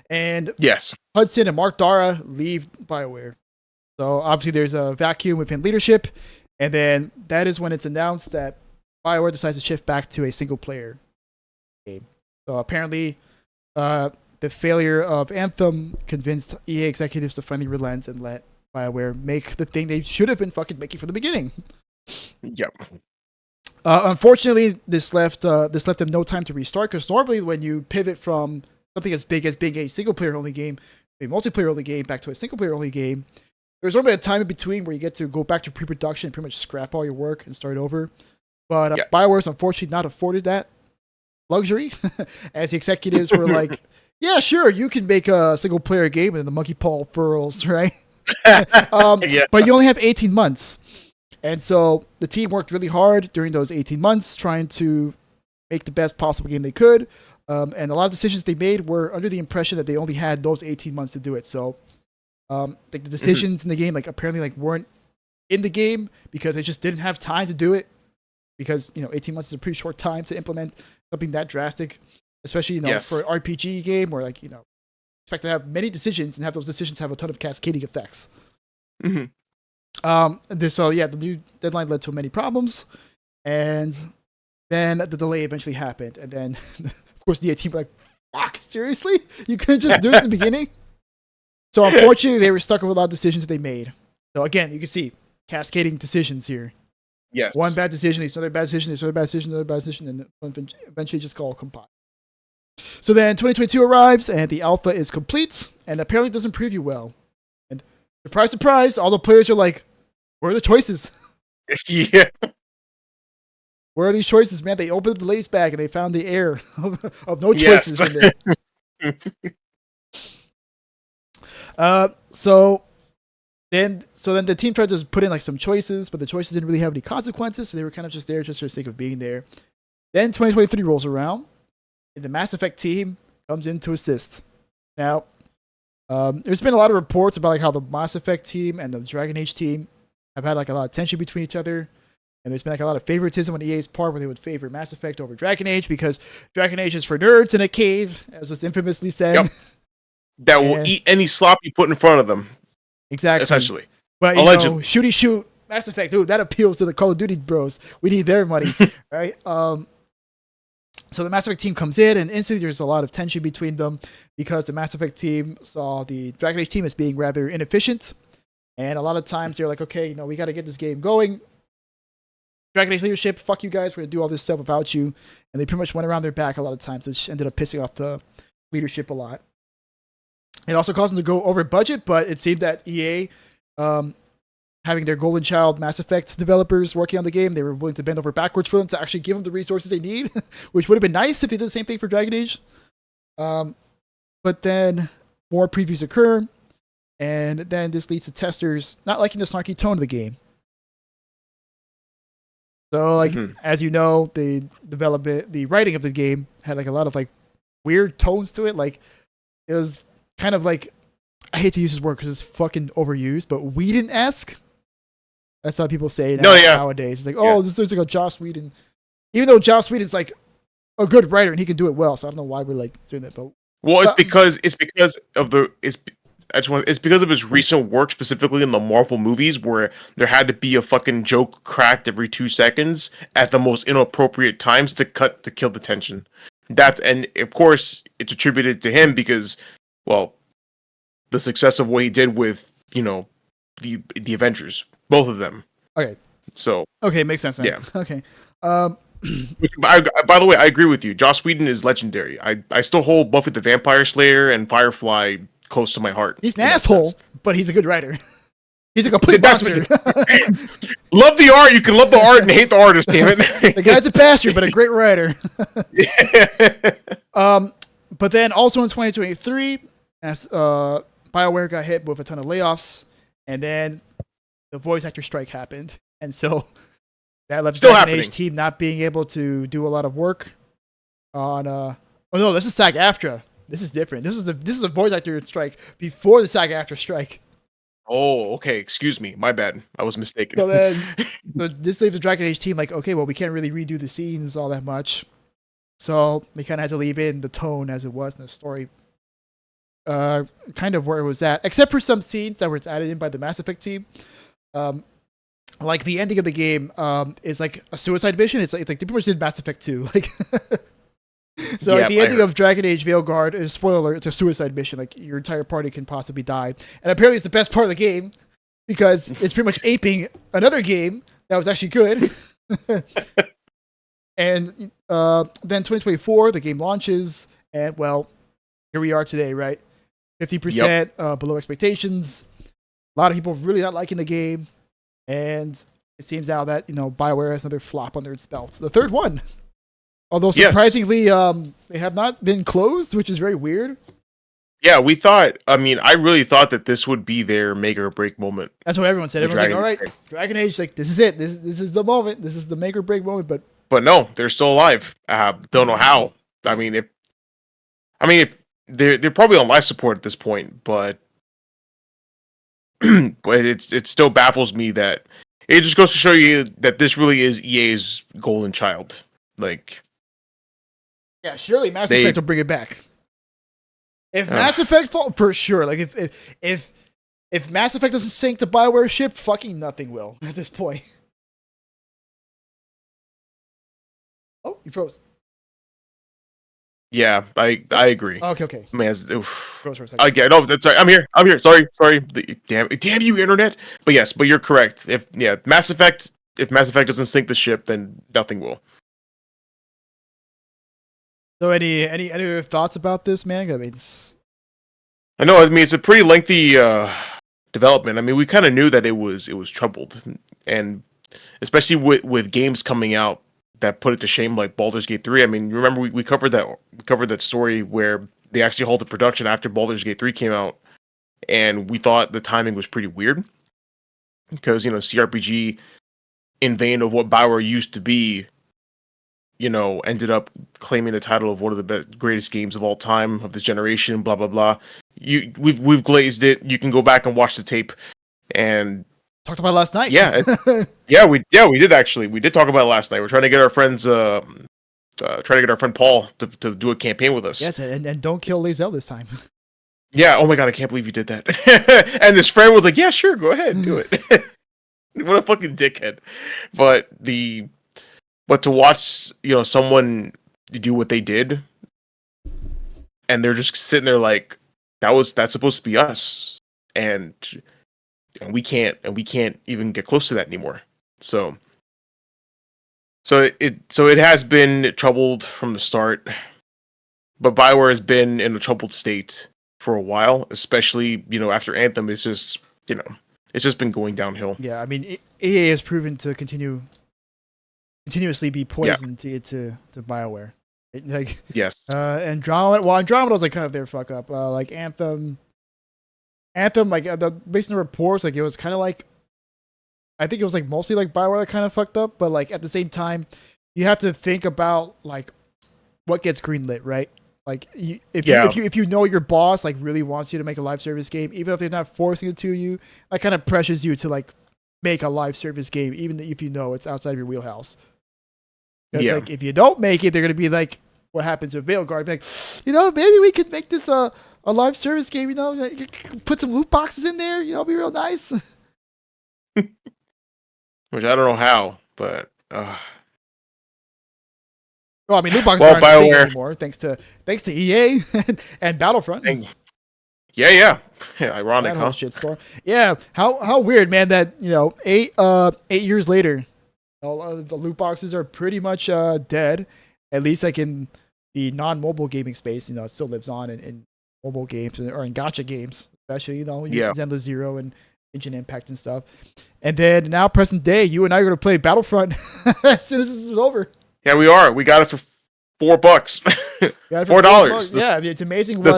And yes, Hudson and Mark Dara leave BioWare. So obviously, there's a vacuum within leadership, and then that is when it's announced that BioWare decides to shift back to a single player game. So apparently, the failure of Anthem convinced EA executives to finally relent and let BioWare make the thing they should have been fucking making from the beginning. Yep. Unfortunately, this left them no time to restart, because normally when you pivot from something as big as being a single-player only game, a multiplayer only game, back to a single-player only game, there's normally a time in between where you get to go back to pre-production and pretty much scrap all your work and start over. But BioWare's unfortunately not afforded that luxury, as the executives were like, yeah, sure, you can make a single-player game and the monkey paw furls, right? But you only have 18 months. And so the team worked really hard during those 18 months trying to make the best possible game they could. And a lot of decisions they made were under the impression that they only had those 18 months to do it. So the decisions in the game apparently weren't in the game because they just didn't have time to do it. Because 18 months is a pretty short time to implement something that drastic, especially for an RPG game where expect to have many decisions and have those decisions have a ton of cascading effects. Mm-hmm. The new deadline led to many problems, and then the delay eventually happened. And then, of course, the team were like, "Fuck, seriously? You couldn't just do it in the beginning?" So unfortunately, they were stuck with a lot of decisions that they made. So again, you can see cascading decisions here. Yes. One bad decision leads to another bad decision, leads to another bad decision, another bad decision, and eventually just all compile. So then 2022 arrives, and the alpha is complete, and apparently doesn't preview well. And surprise, surprise, all the players are like, where are the choices? Yeah. Where are these choices, man? They opened the lace bag and they found the air of no choices in there. So then the team tried to put in some choices, but the choices didn't really have any consequences, so they were kind of just there just for the sake of being there. Then 2023 rolls around, and the Mass Effect team comes in to assist. Now, there's been a lot of reports about how the Mass Effect team and the Dragon Age team have had a lot of tension between each other, and there's been a lot of favoritism on EA's part where they would favor Mass Effect over Dragon Age because Dragon Age is for nerds in a cave, as was infamously said. Yep. That will eat any slop you put in front of them. Exactly. Essentially. But shooty shoot Mass Effect, dude, that appeals to the Call of Duty bros. We need their money, right? So the Mass Effect team comes in, and instantly there's a lot of tension between them because the Mass Effect team saw the Dragon Age team as being rather inefficient. And a lot of times they're like, okay, we got to get this game going. Dragon Age leadership, fuck you guys, we're going to do all this stuff without you. And they pretty much went around their back a lot of times, which ended up pissing off the leadership a lot. It also caused them to go over budget, but it seemed that EA, having their Golden Child Mass Effect developers working on the game, they were willing to bend over backwards for them to actually give them the resources they need, which would have been nice if they did the same thing for Dragon Age. But but then more previews occur, and then this leads to testers not liking the snarky tone of the game. So, like, as you know, the development, the writing of the game had like a lot of like weird tones to it. Like, it was kind of like, I hate to use this word because it's fucking overused, but Whedon-esque. That's how people say nowadays. It's like, oh, this looks like a Joss Whedon. Even though Joss Whedon's like a good writer and he can do it well, so I don't know why we're like doing that. But it's because of his recent work, specifically in the Marvel movies, where there had to be a fucking joke cracked every 2 seconds at the most inappropriate times to kill the tension. And of course it's attributed to him because, well, the success of what he did with, the Avengers, both of them. Okay. So makes sense then. Yeah. Okay. By the way, I agree with you. Joss Whedon is legendary. I still hold Buffy the Vampire Slayer and Firefly close to my heart. He's an asshole, but he's a good writer. He's a complete monster. Love the art. You can love the art and hate the artist, damn it. The guy's a bastard, but a great writer. But then also in 2023, as BioWare got hit with a ton of layoffs, and then the voice actor strike happened, and so that left the Dragon Age team not being able to do a lot of work on. Oh no, this is SAG-AFTRA. This is different. This is a voice actor strike before the SAG-AFTRA strike. Oh, okay. Excuse me. My bad. I was mistaken. So then, this leaves the Dragon Age team like, okay, well, we can't really redo the scenes all that much, so they kind of had to leave in the tone as it was in the story. Kind of where it was at, except for some scenes that were added in by the Mass Effect team. Like the ending of the game is like a suicide mission. It's like they pretty much did Mass Effect 2. Like, so the ending of Dragon Age Veilguard is, spoiler alert, it's a suicide mission. Like, your entire party can possibly die, and apparently it's the best part of the game because it's pretty much aping another game that was actually good. And then 2024, the game launches, and well, here we are today, right? 50% below expectations. A lot of people really not liking the game. And it seems now that, BioWare has another flop under its belts. The third one. Although surprisingly, they have not been closed, which is very weird. Yeah, I really thought that this would be their make or break moment. That's what everyone said. Everyone's like, all right, Dragon Age, like, this is it. This is the moment. This is the make or break moment. But no, they're still alive. Don't know how. If they're probably on life support at this point, but it still baffles me that it just goes to show you that this really is EA's golden child. Like, yeah, surely Mass Effect will bring it back. If Mass Effect for sure. Like, if Mass Effect doesn't sink the BioWare ship, fucking nothing will at this point. Oh, you froze. Yeah, I agree. Okay. Man, froze for a second. Again, no, that's right. I'm here. Sorry. Damn you, internet. But yes, you're correct. If Mass Effect doesn't sink the ship, then nothing will. So any other thoughts about this, man? I know. It's a pretty lengthy development. We kind of knew that it was troubled, and especially with games coming out that put it to shame, like Baldur's Gate 3. Remember we covered that story where they actually halted production after Baldur's Gate 3 came out, and we thought the timing was pretty weird because CRPG, in vein of what BioWare used to be, ended up claiming the title of one of the greatest games of all time of this generation. Blah blah blah. We've glazed it. You can go back and watch the tape and. Talked about it last night. We did actually. We did talk about it last night. We're trying to get our friends, trying to get our friend Paul to do a campaign with us. Yes, and don't kill Lazel this time. Yeah. Oh my god, I can't believe you did that. And his friend was like, "Yeah, sure, go ahead, do it." What a fucking dickhead. But to watch, someone do what they did, and they're just sitting there like, that's supposed to be us, and we can't even get close to that anymore. So it has been troubled from the start, but BioWare has been in a troubled state for a while, especially after Anthem. It's just it's just been going downhill. Yeah, EA has proven to continuously be poison to BioWare. Like Yes. Andromeda. Well, Andromeda was like kind of their fuck up. Like Anthem, like based on the reports, like it was kind of like I think it was like mostly like Bioware that kind of fucked up, but like at the same time, you have to think about like what gets greenlit, right? Like if you know your boss like really wants you to make a live service game, even if they're not forcing it to you, that kind of pressures you to like make a live service game, even if you know it's outside of your wheelhouse. Because like if you don't make it, they're gonna be like, what happens with Veilguard? Be like, maybe we could make this a live service game. Put some loot boxes in there. Be real nice. Which I don't know how, but. Well, I mean, loot boxes aren't a thing anymore, thanks to EA and Battlefront. Yeah. Ironic, that whole shitstorm. Yeah, how weird, man. That 8 years later, the loot boxes are pretty much dead. At least like in the non-mobile gaming space, it still lives on in mobile games or in gacha games, especially Zenless Zero and Engine Impact and stuff. And then now, present day, you and I are going to play Battlefront as soon as this is over. Yeah, we are. We got it for $4. $4. Yeah, I mean, it's amazing the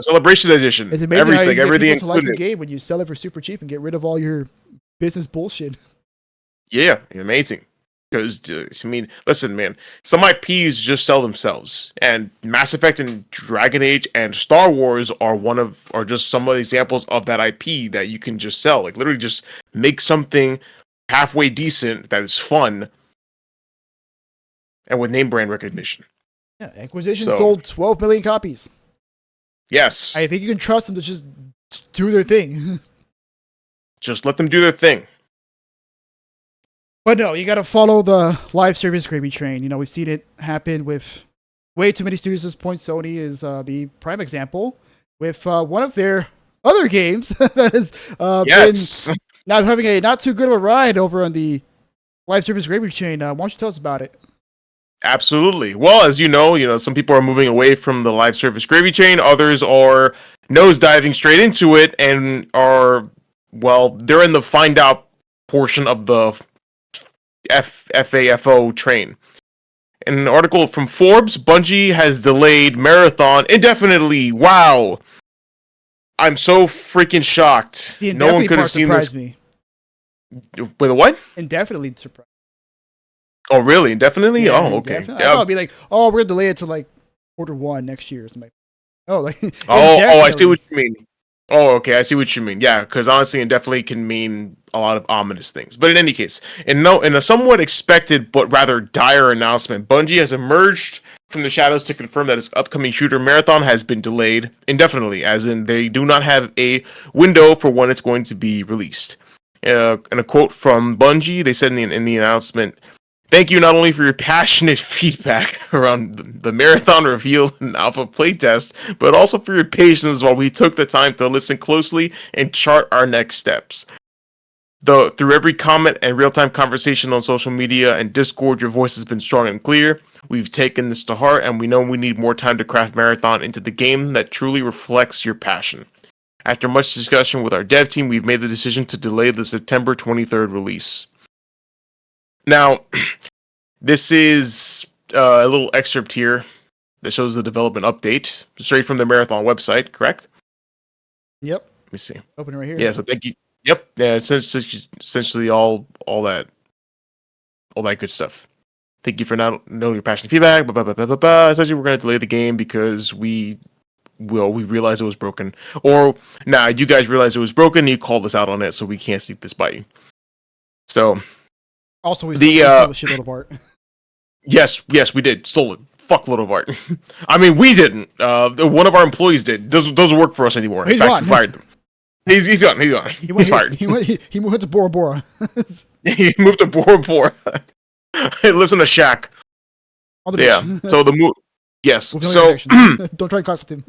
celebration edition. It's amazing everything how you get included. To like the game when you sell it for super cheap and get rid of all your business bullshit. Yeah, amazing. Because I mean, listen, man, some IPs just sell themselves, and Mass Effect and Dragon Age and Star Wars are just some of the examples of that IP that you can just sell. Like literally, just make something halfway decent that is fun. And with name brand recognition. Yeah, Inquisition sold 12 million copies. Yes. I think you can trust them to just do their thing. Just let them do their thing. But no, you got to follow the live service gravy train. We've seen it happen with way too many studios at this point. Sony is the prime example with one of their other games that has been now having a not too good of a ride over on the live service gravy train. Why don't you tell us about it? Absolutely. Well, as you know, some people are moving away from the live service gravy train. Others are nosediving straight into it and they're in the find out portion of the FAFO train. In an article from Forbes, Bungie has delayed Marathon indefinitely. Wow. I'm so freaking shocked. No one could have seen this. Me. With a what? Indefinitely surprised. Oh, really? Indefinitely? Yeah, okay. I thought it'd be like, we're gonna delay it to like Q1 next year or something. I see what you mean. Oh, okay, I see what you mean. Yeah, because honestly, indefinitely can mean a lot of ominous things. But in any case, in a somewhat expected but rather dire announcement, Bungie has emerged from the shadows to confirm that its upcoming shooter Marathon has been delayed indefinitely, as in they do not have a window for when it's going to be released. In a quote from Bungie, they said in the announcement, "Thank you not only for your passionate feedback around the Marathon reveal and alpha playtest, but also for your patience while we took the time to listen closely and chart our next steps. Through every comment and real-time conversation on social media and Discord, your voice has been strong and clear. We've taken this to heart, and we know we need more time to craft Marathon into the game that truly reflects your passion. After much discussion with our dev team, we've made the decision to delay the September 23rd release." Now, this is a little excerpt here that shows the development update straight from the Marathon website, correct? Yep. Let me see. Open it right here. Yeah, so thank you. Yep. Yeah, it's essentially all that good stuff. Thank you for not knowing your passionate feedback. Essentially, we're going to delay the game because we realized it was broken. Or, you guys realized it was broken and you called us out on it, so we can't sneak this by you. So... Also, we stole a shitload of art. Yes, we did. Stole it. Fuckload of art. I mean, we didn't. One of our employees did. Doesn't work for us anymore. He's gone. We fired him. He's gone. He's fired. He moved to Bora Bora. He moved to Bora Bora. He lives in a shack. On the beach. So the move. Yes. So don't try and contact him.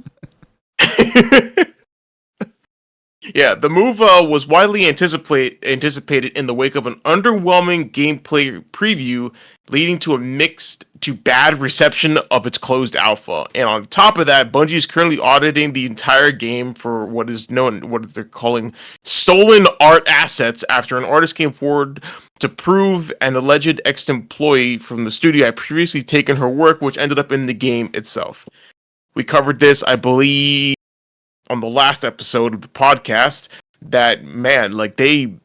Yeah, the move was widely anticipated in the wake of an underwhelming gameplay preview, leading to a mixed to bad reception of its closed alpha. And on top of that, Bungie is currently auditing the entire game for what they're calling stolen art assets after an artist came forward to prove an alleged ex-employee from the studio had previously taken her work, which ended up in the game itself. We covered this, I believe, on the last episode of the podcast. That man, like they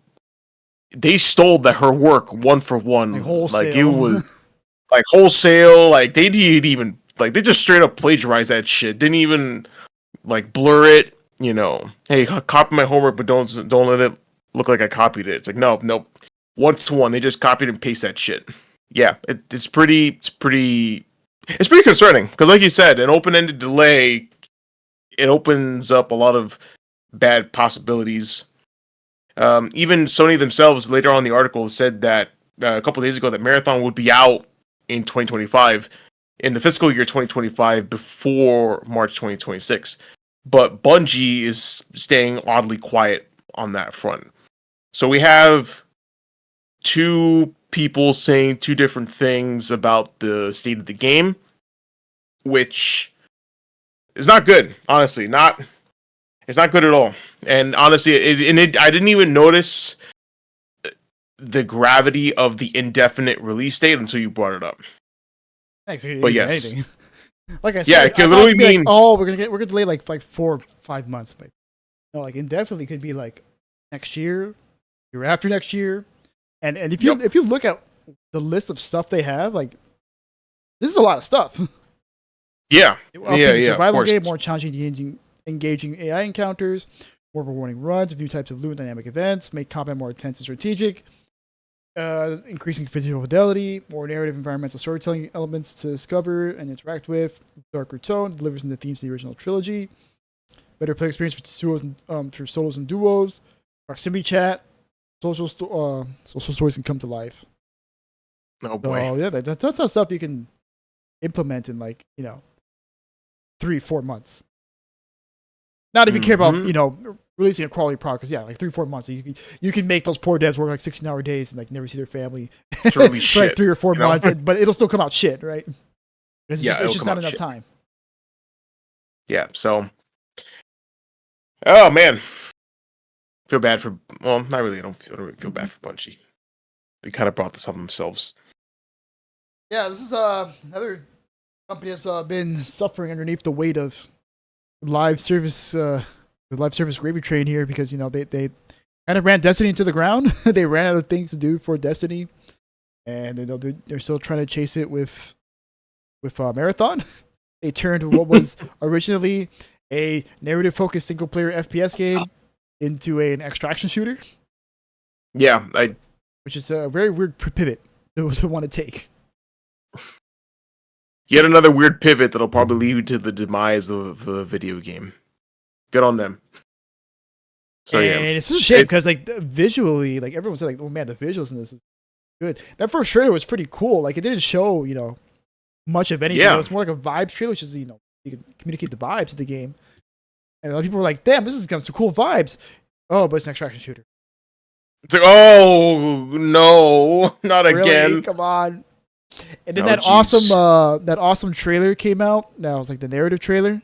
stole her work one for one. Like wholesale. Like it was like wholesale. Like they didn't even like they just straight up plagiarized that shit. Didn't even like blur it. You know, hey, copy my homework, but don't let it look like I copied it. It's like nope. 1-to-1. They just copied and pasted that shit. Yeah, it's pretty concerning because, like you said, an open-ended delay, it opens up a lot of bad possibilities. Even Sony themselves later on in the article said that a couple of days ago that Marathon would be out in 2025, in the fiscal year 2025 before March 2026. But Bungie is staying oddly quiet on that front. So we have two people saying two different things about the state of the game, which is not good. Honestly, it's not good at all. And honestly, I didn't even notice the gravity of the indefinite release date until you brought it up. Thanks. But yes, anything. Like I said, yeah, it could literally mean like, oh, we're gonna delay like 4 or 5 months, but no, like indefinitely could be like next year, year after next year. And if you look at the list of stuff they have, like this is a lot of stuff. Yeah, Survival game, more challenging, engaging AI encounters, more rewarding runs, new types of loot and dynamic events, make combat more intense and strategic, increasing physical fidelity, more narrative environmental storytelling elements to discover and interact with, darker tone, delivers in the themes of the original trilogy, better play experience for solos and duos, proximity chat. Social stories can come to life. Oh boy! So, yeah, that's how stuff you can implement in 3-4 months. Not if you care about releasing a quality product, because like 3-4 months, you can make those poor devs work like 16-hour days and like never see their family for like 3 or 4 months, but it'll still come out shit, right? It's just not enough time. Yeah. So, oh man. Feel bad for not really. I don't really feel bad for Bungie. They kind of brought this on themselves. Yeah, this is another company that's been suffering underneath the weight of live service, the live service gravy train here because they kind of ran Destiny into the ground. They ran out of things to do for Destiny, and they're still trying to chase it with Marathon. They turned what was originally a narrative-focused single-player FPS game into an extraction shooter. Yeah, which is a very weird pivot to want to take. Yet another weird pivot that'll probably lead to the demise of a video game. Good on them. So and it's a shame because visually, everyone said oh man, the visuals in this is good. That first trailer was pretty cool. Like it didn't show much of anything. Yeah. It was more like a vibes trailer, which is you can communicate the vibes of the game. And a lot of people were like, damn, this is got some cool vibes. Oh, but it's an extraction shooter. It's like, oh no, not really? again. Come on. And then that awesome trailer came out. That was like the narrative trailer.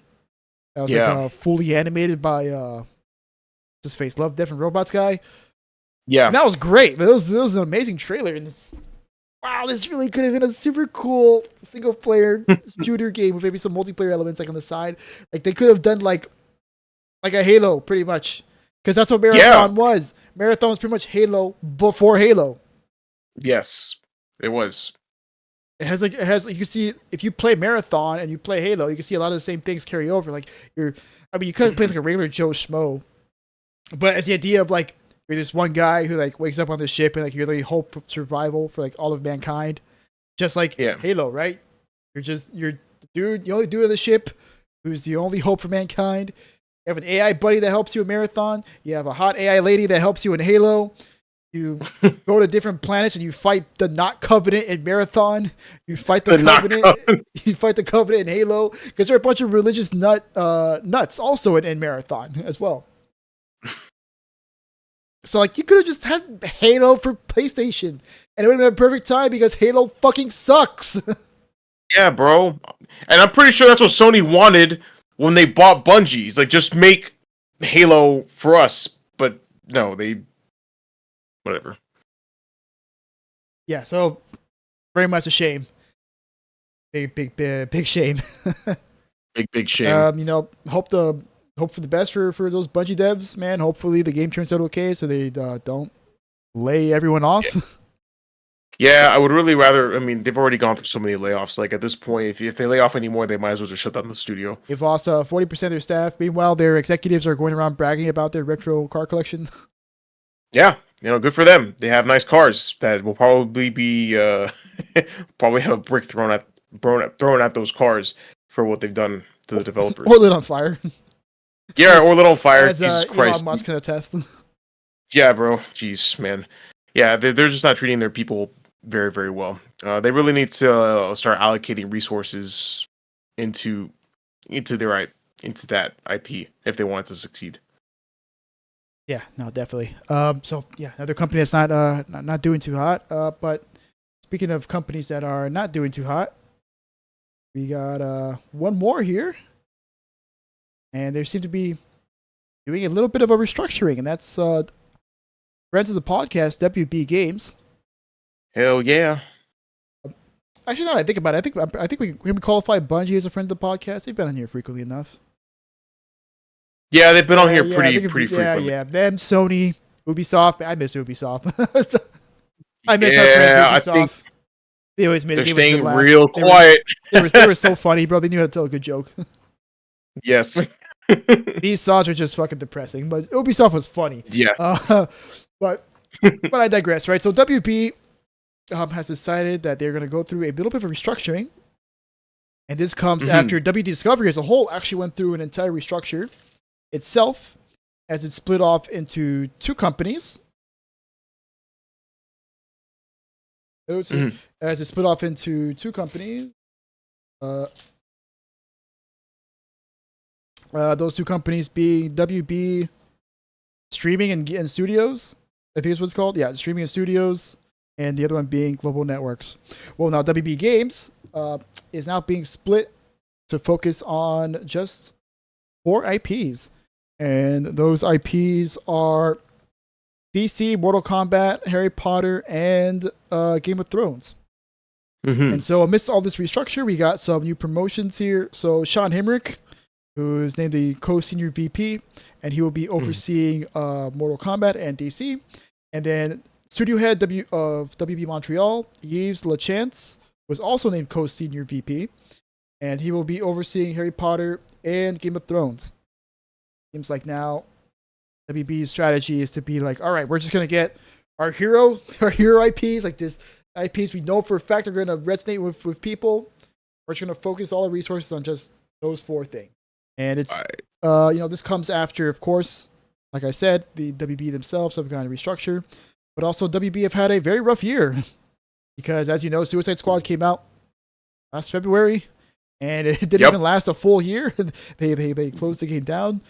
That was fully animated by his face, Love, Death and Robots guy. Yeah. And that was great. It was an amazing trailer. And wow, this really could have been a super cool single player shooter game with maybe some multiplayer elements on the side. Like they could have done like a Halo, pretty much, because that's what Marathon was. Marathon was pretty much Halo before Halo. Yes, it was. It has you can see if you play Marathon and you play Halo, you can see a lot of the same things carry over. Like you couldn't play like a regular Joe Schmo, but it's the idea of like you're this one guy who like wakes up on the ship and like you're the hope of survival for like all of mankind, just like Halo, right? You're the dude, the only dude on the ship who's the only hope for mankind. You have an AI buddy that helps you in Marathon. You have a hot AI lady that helps you in Halo. You go to different planets and you fight the Not Covenant in Marathon. You fight the Covenant. You fight the Covenant in Halo because there are a bunch of religious nuts also in Marathon as well. So like you could have just had Halo for PlayStation and it would have been a perfect time because Halo fucking sucks. Yeah, bro. And I'm pretty sure that's what Sony wanted when they bought Bungie. It's like, just make Halo for us. But no, whatever. yeah, so very much a shame. Big shame. Big shame. Hope for the best for those Bungie devs, man. Hopefully the game turns out okay, so they don't lay everyone off. Yeah, I would really rather. I mean, they've already gone through so many layoffs. Like at this point, if they lay off anymore, they might as well just shut down the studio. They've lost 40% of their staff. Meanwhile, their executives are going around bragging about their retro car collection. Yeah, good for them. They have nice cars that will probably be probably have a brick thrown at those cars for what they've done to the developers. Or lit on fire. Yeah, or lit on fire. As Jesus Elon Christ. Musk can attest. Yeah, bro. Jeez, man. Yeah, they're just not treating their people very, very well. They really need to start allocating resources into that IP if they want it to succeed. Yeah, no, definitely. So yeah, another company that's not doing too hot. But speaking of companies that are not doing too hot, we got one more here, and they seem to be doing a little bit of a restructuring, and that's friends of the podcast, WB Games. Hell yeah. Actually, now that I think about it, I think we can qualify Bungie as a friend of the podcast. They've been on here frequently enough. Yeah, they've been on here pretty frequently. Yeah. Them, Sony, Ubisoft. I miss Ubisoft. I miss our friends Ubisoft. I think they always made. They're staying real quiet. They were so funny, bro. They knew how to tell a good joke. Yes. These songs are just fucking depressing, but Ubisoft was funny. Yeah. But I digress, right? So WB has decided that they're going to go through a little bit of a restructuring. And this comes after WD Discovery as a whole actually went through an entire restructure itself as it split off into two companies. As it split off into two companies. Those two companies being WB Streaming and Studios. I think is what it's called. Yeah, Streaming and Studios. And the other one being Global Networks. Well, now WB Games is now being split to focus on just 4 IPs. And those IPs are DC, Mortal Kombat, Harry Potter, and Game of Thrones. And so amidst all this restructure, we got some new promotions here. So Sean Himrick, who is named the co-senior VP, and he will be overseeing Mortal Kombat and DC. And then studio head of WB Montreal, Yves Lachance, was also named co-senior VP, and he will be overseeing Harry Potter and Game of Thrones. Seems like now WB's strategy is to be like, all right, we're just gonna get our hero IPs, like this IPs we know for a fact are gonna resonate with people. We're just gonna focus all the resources on just those 4 things. And it's this comes after, of course, like I said, the WB themselves have gone to restructure. But also, WB have had a very rough year because, as you know, Suicide Squad came out last February, and it didn't even last a full year. They closed the game down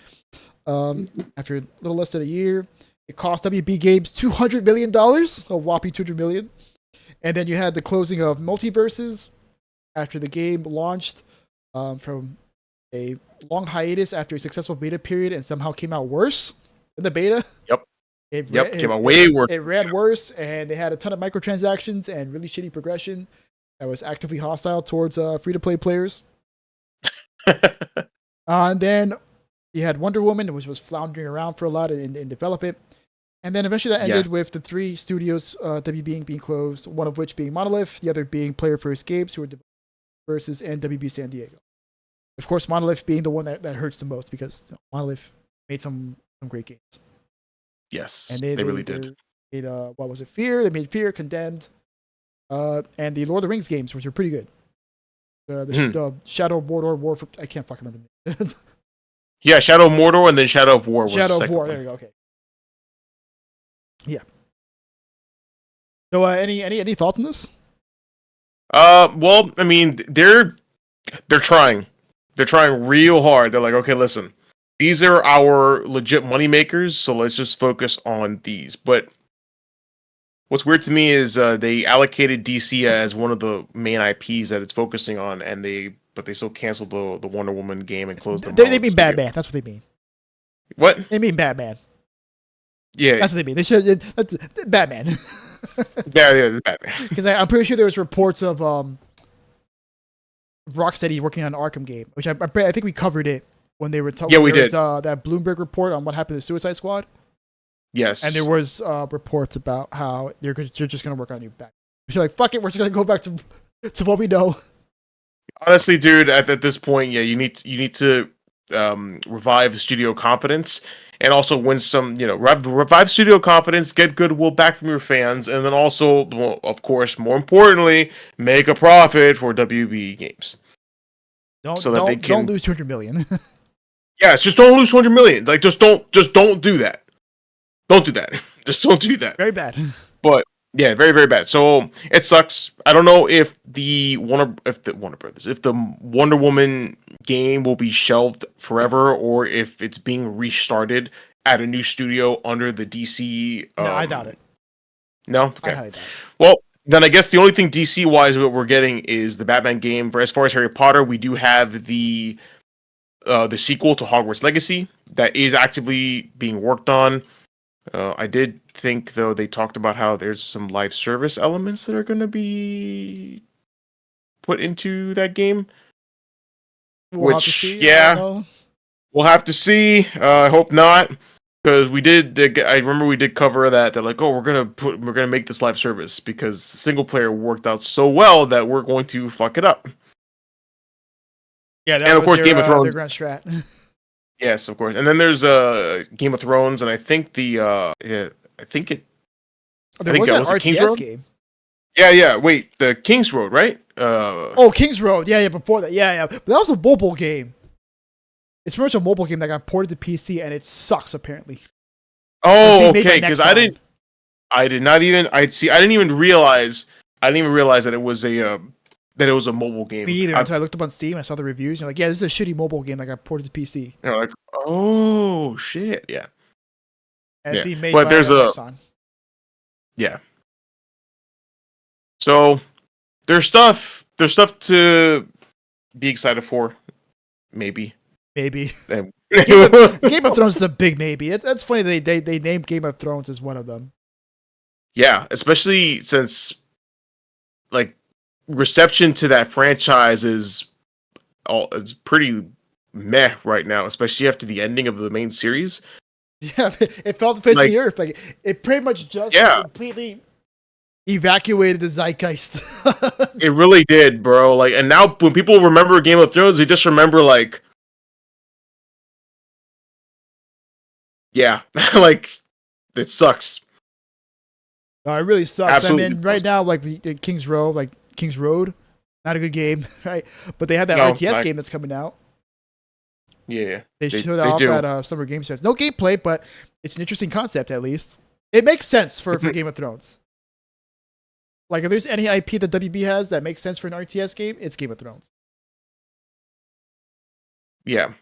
after a little less than a year. It cost WB Games $200 million, a whopping $200 million. And then you had the closing of Multiverses after the game launched from a long hiatus after a successful beta period and somehow came out worse than the beta. Came out way worse. It ran worse, and they had a ton of microtransactions and really shitty progression that was actively hostile towards free-to-play players. And then you had Wonder Woman, which was floundering around for a lot in development. And then eventually that ended with the 3 studios WB being closed, one of which being Monolith, the other being Player First Games, who were Versus, and WB San Diego. Of course, Monolith being the one that hurts the most because Monolith made some great games. Yes, and they really did. Made, what was it? Fear. They made Fear, Condemned, and the Lord of the Rings games, which are pretty good. The Shadow of Mordor, War for... I can't fucking remember the name. Yeah, Shadow of Mordor and then Shadow of War was Shadow the of War. one. There you go. Okay. Yeah. So, any thoughts on this? Well, I mean, they're trying. They're trying real hard. They're like, okay, listen, these are our legit money makers, so let's just focus on these. But what's weird to me is they allocated DC as one of the main IPs that it's focusing on, and they still canceled the Wonder Woman game and closed the. They mean Batman. That's what they mean. What? They mean Batman. Yeah, that's what they mean. They should. That's Batman. Yeah, Batman. Because I'm pretty sure there was reports of Rocksteady working on an Arkham game, which I think we covered it when they were talking. Yeah, we did. Was, that Bloomberg report on what happened to Suicide Squad. Yes. And there was reports about how they're just going to work on a new Batman. You're like, fuck it, we're just going to go back to what we know. Honestly, dude, at this point, yeah, you need to revive studio confidence and also win some, revive studio confidence, get goodwill back from your fans, and then also, of course, more importantly, make a profit for WB Games. Don't lose $200 million. Yes, just don't lose $200 million. Like, just don't do that. Don't do that. Just don't do that. Very bad. But yeah, very, very bad. So it sucks. I don't know if the Wonder Woman game will be shelved forever, or if it's being restarted at a new studio under the DC. No, I doubt it. No, okay. I highly doubt it. Well, then I guess the only thing DC wise what we're getting is the Batman game. For as far as Harry Potter, we do have the sequel to Hogwarts Legacy that is actively being worked on. I did think, though, they talked about how there's some live service elements that are going to be put into that game. We'll have to see. We'll have to see. I hope not, because I remember we did cover that. They're like, oh, we're gonna make this live service because single player worked out so well that we're going to fuck it up. Yeah, and of course, Game of Thrones. Their grand strat. Yes, of course. And then there's Game of Thrones, and I think There was an RTS game. Yeah. Wait, the King's Road, right? King's Road. Yeah. Before that, yeah. But that was a mobile game. It's pretty much a mobile game that got ported to PC, and it sucks apparently. Oh, okay. Because I didn't even realize that it was a mobile game. Me either. Until I looked up on Steam, I saw the reviews, and you're like, yeah, this is a shitty mobile game that got ported to PC. You're like, oh shit, yeah. And it's being made by Amazon. Yeah. So there's stuff to be excited for, maybe. Game of Thrones is a big maybe. It's funny they named Game of Thrones as one of them. Yeah, especially since like reception to that franchise it's pretty meh right now, especially after the ending of the main series. Yeah, it fell to the face of the earth. Like it pretty much just completely evacuated the zeitgeist. It really did, bro. Like, and now when people remember Game of Thrones, they just remember like, yeah, like it sucks. No, it really sucks. Absolutely. I mean, right now, like King's Road, not a good game, right? But they have that RTS game that's coming out. Yeah, they showed that off at Summer Game Fest. No gameplay, but it's an interesting concept. At least it makes sense for Game of Thrones. Like, if there's any IP that WB has that makes sense for an RTS game, it's Game of Thrones. Yeah.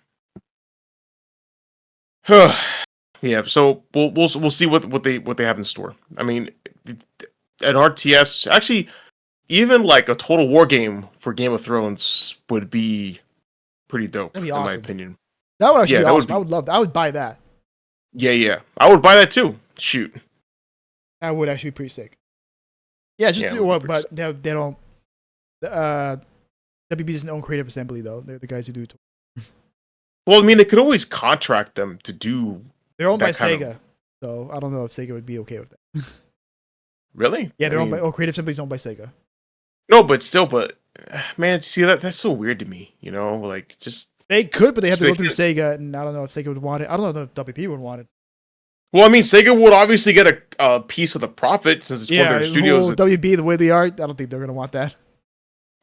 Yeah. So we'll see what they have in store. I mean, an RTS, actually, even like a Total War game for Game of Thrones would be pretty dope, That'd be awesome. in my opinion. That would actually be awesome. I would love that. I would buy that. Yeah. I would buy that too. Shoot. That would actually be pretty sick. Yeah, but they don't. WB doesn't own Creative Assembly though. They're the guys who do. Well, I mean, they could always contract them to do. They're owned by Sega, so I don't know if Sega would be okay with that. Really? Yeah, they're owned by. Creative Assembly is owned by Sega. No, but man, see that's so weird to me. You know, like just they could, but they have to go through Sega, and I don't know if Sega would want it. I don't know if WB would want it. Well, I mean, Sega would obviously get a piece of the profit since it's one of their studios. WB, the way they are, I don't think they're going to want that.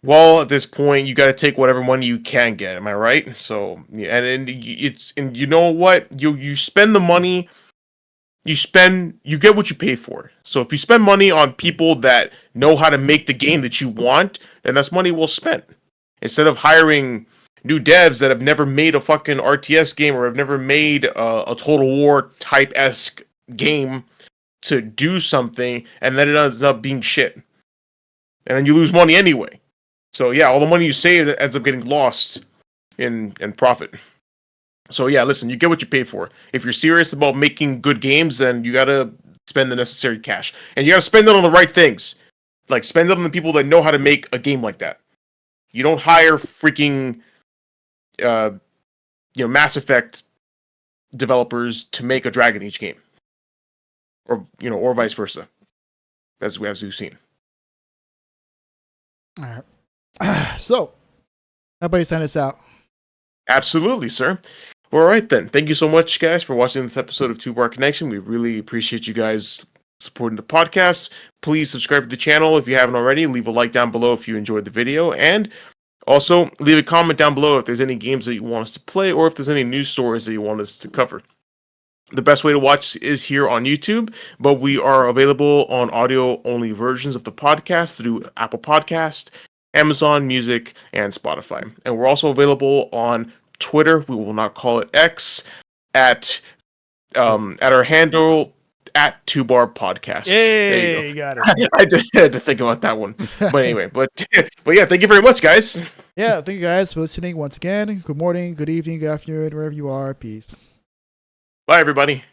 Well, at this point, you got to take whatever money you can get. Am I right? So, yeah, and you know what? You spend the money, you get what you pay for. So if you spend money on people that know how to make the game that you want, then that's money well spent. Instead of hiring new devs that have never made a fucking RTS game or have never made a Total War type-esque game to do something, and then it ends up being shit. And then you lose money anyway. So yeah, all the money you save ends up getting lost in profit. So yeah, listen, you get what you pay for. If you're serious about making good games, then you gotta spend the necessary cash. And you got to spend it on the right things. Like, spend it on the people that know how to make a game like that. You don't hire freaking, Mass Effect developers to make a Dragon Age game. Or vice versa. As we've seen. All right. So, how about you sign us out? Absolutely, sir. Well, all right, then. Thank you so much, guys, for watching this episode of Two Bar Connection. We really appreciate you guys supporting the podcast. Please subscribe to the channel if you haven't already. Leave a like down below if you enjoyed the video. And also, leave a comment down below if there's any games that you want us to play or if there's any news stories that you want us to cover. The best way to watch is here on YouTube, but we are available on audio-only versions of the podcast through Apple Podcast, Amazon Music, and Spotify. And we're also available on Twitter. We will not call it X, at our handle at 2Bar Podcast. Yay, you got it. I just had to think about that one. But anyway, but yeah, thank you very much, guys. Yeah, thank you guys for listening once again. Good morning, good evening, good afternoon, wherever you are. Peace. Bye, everybody.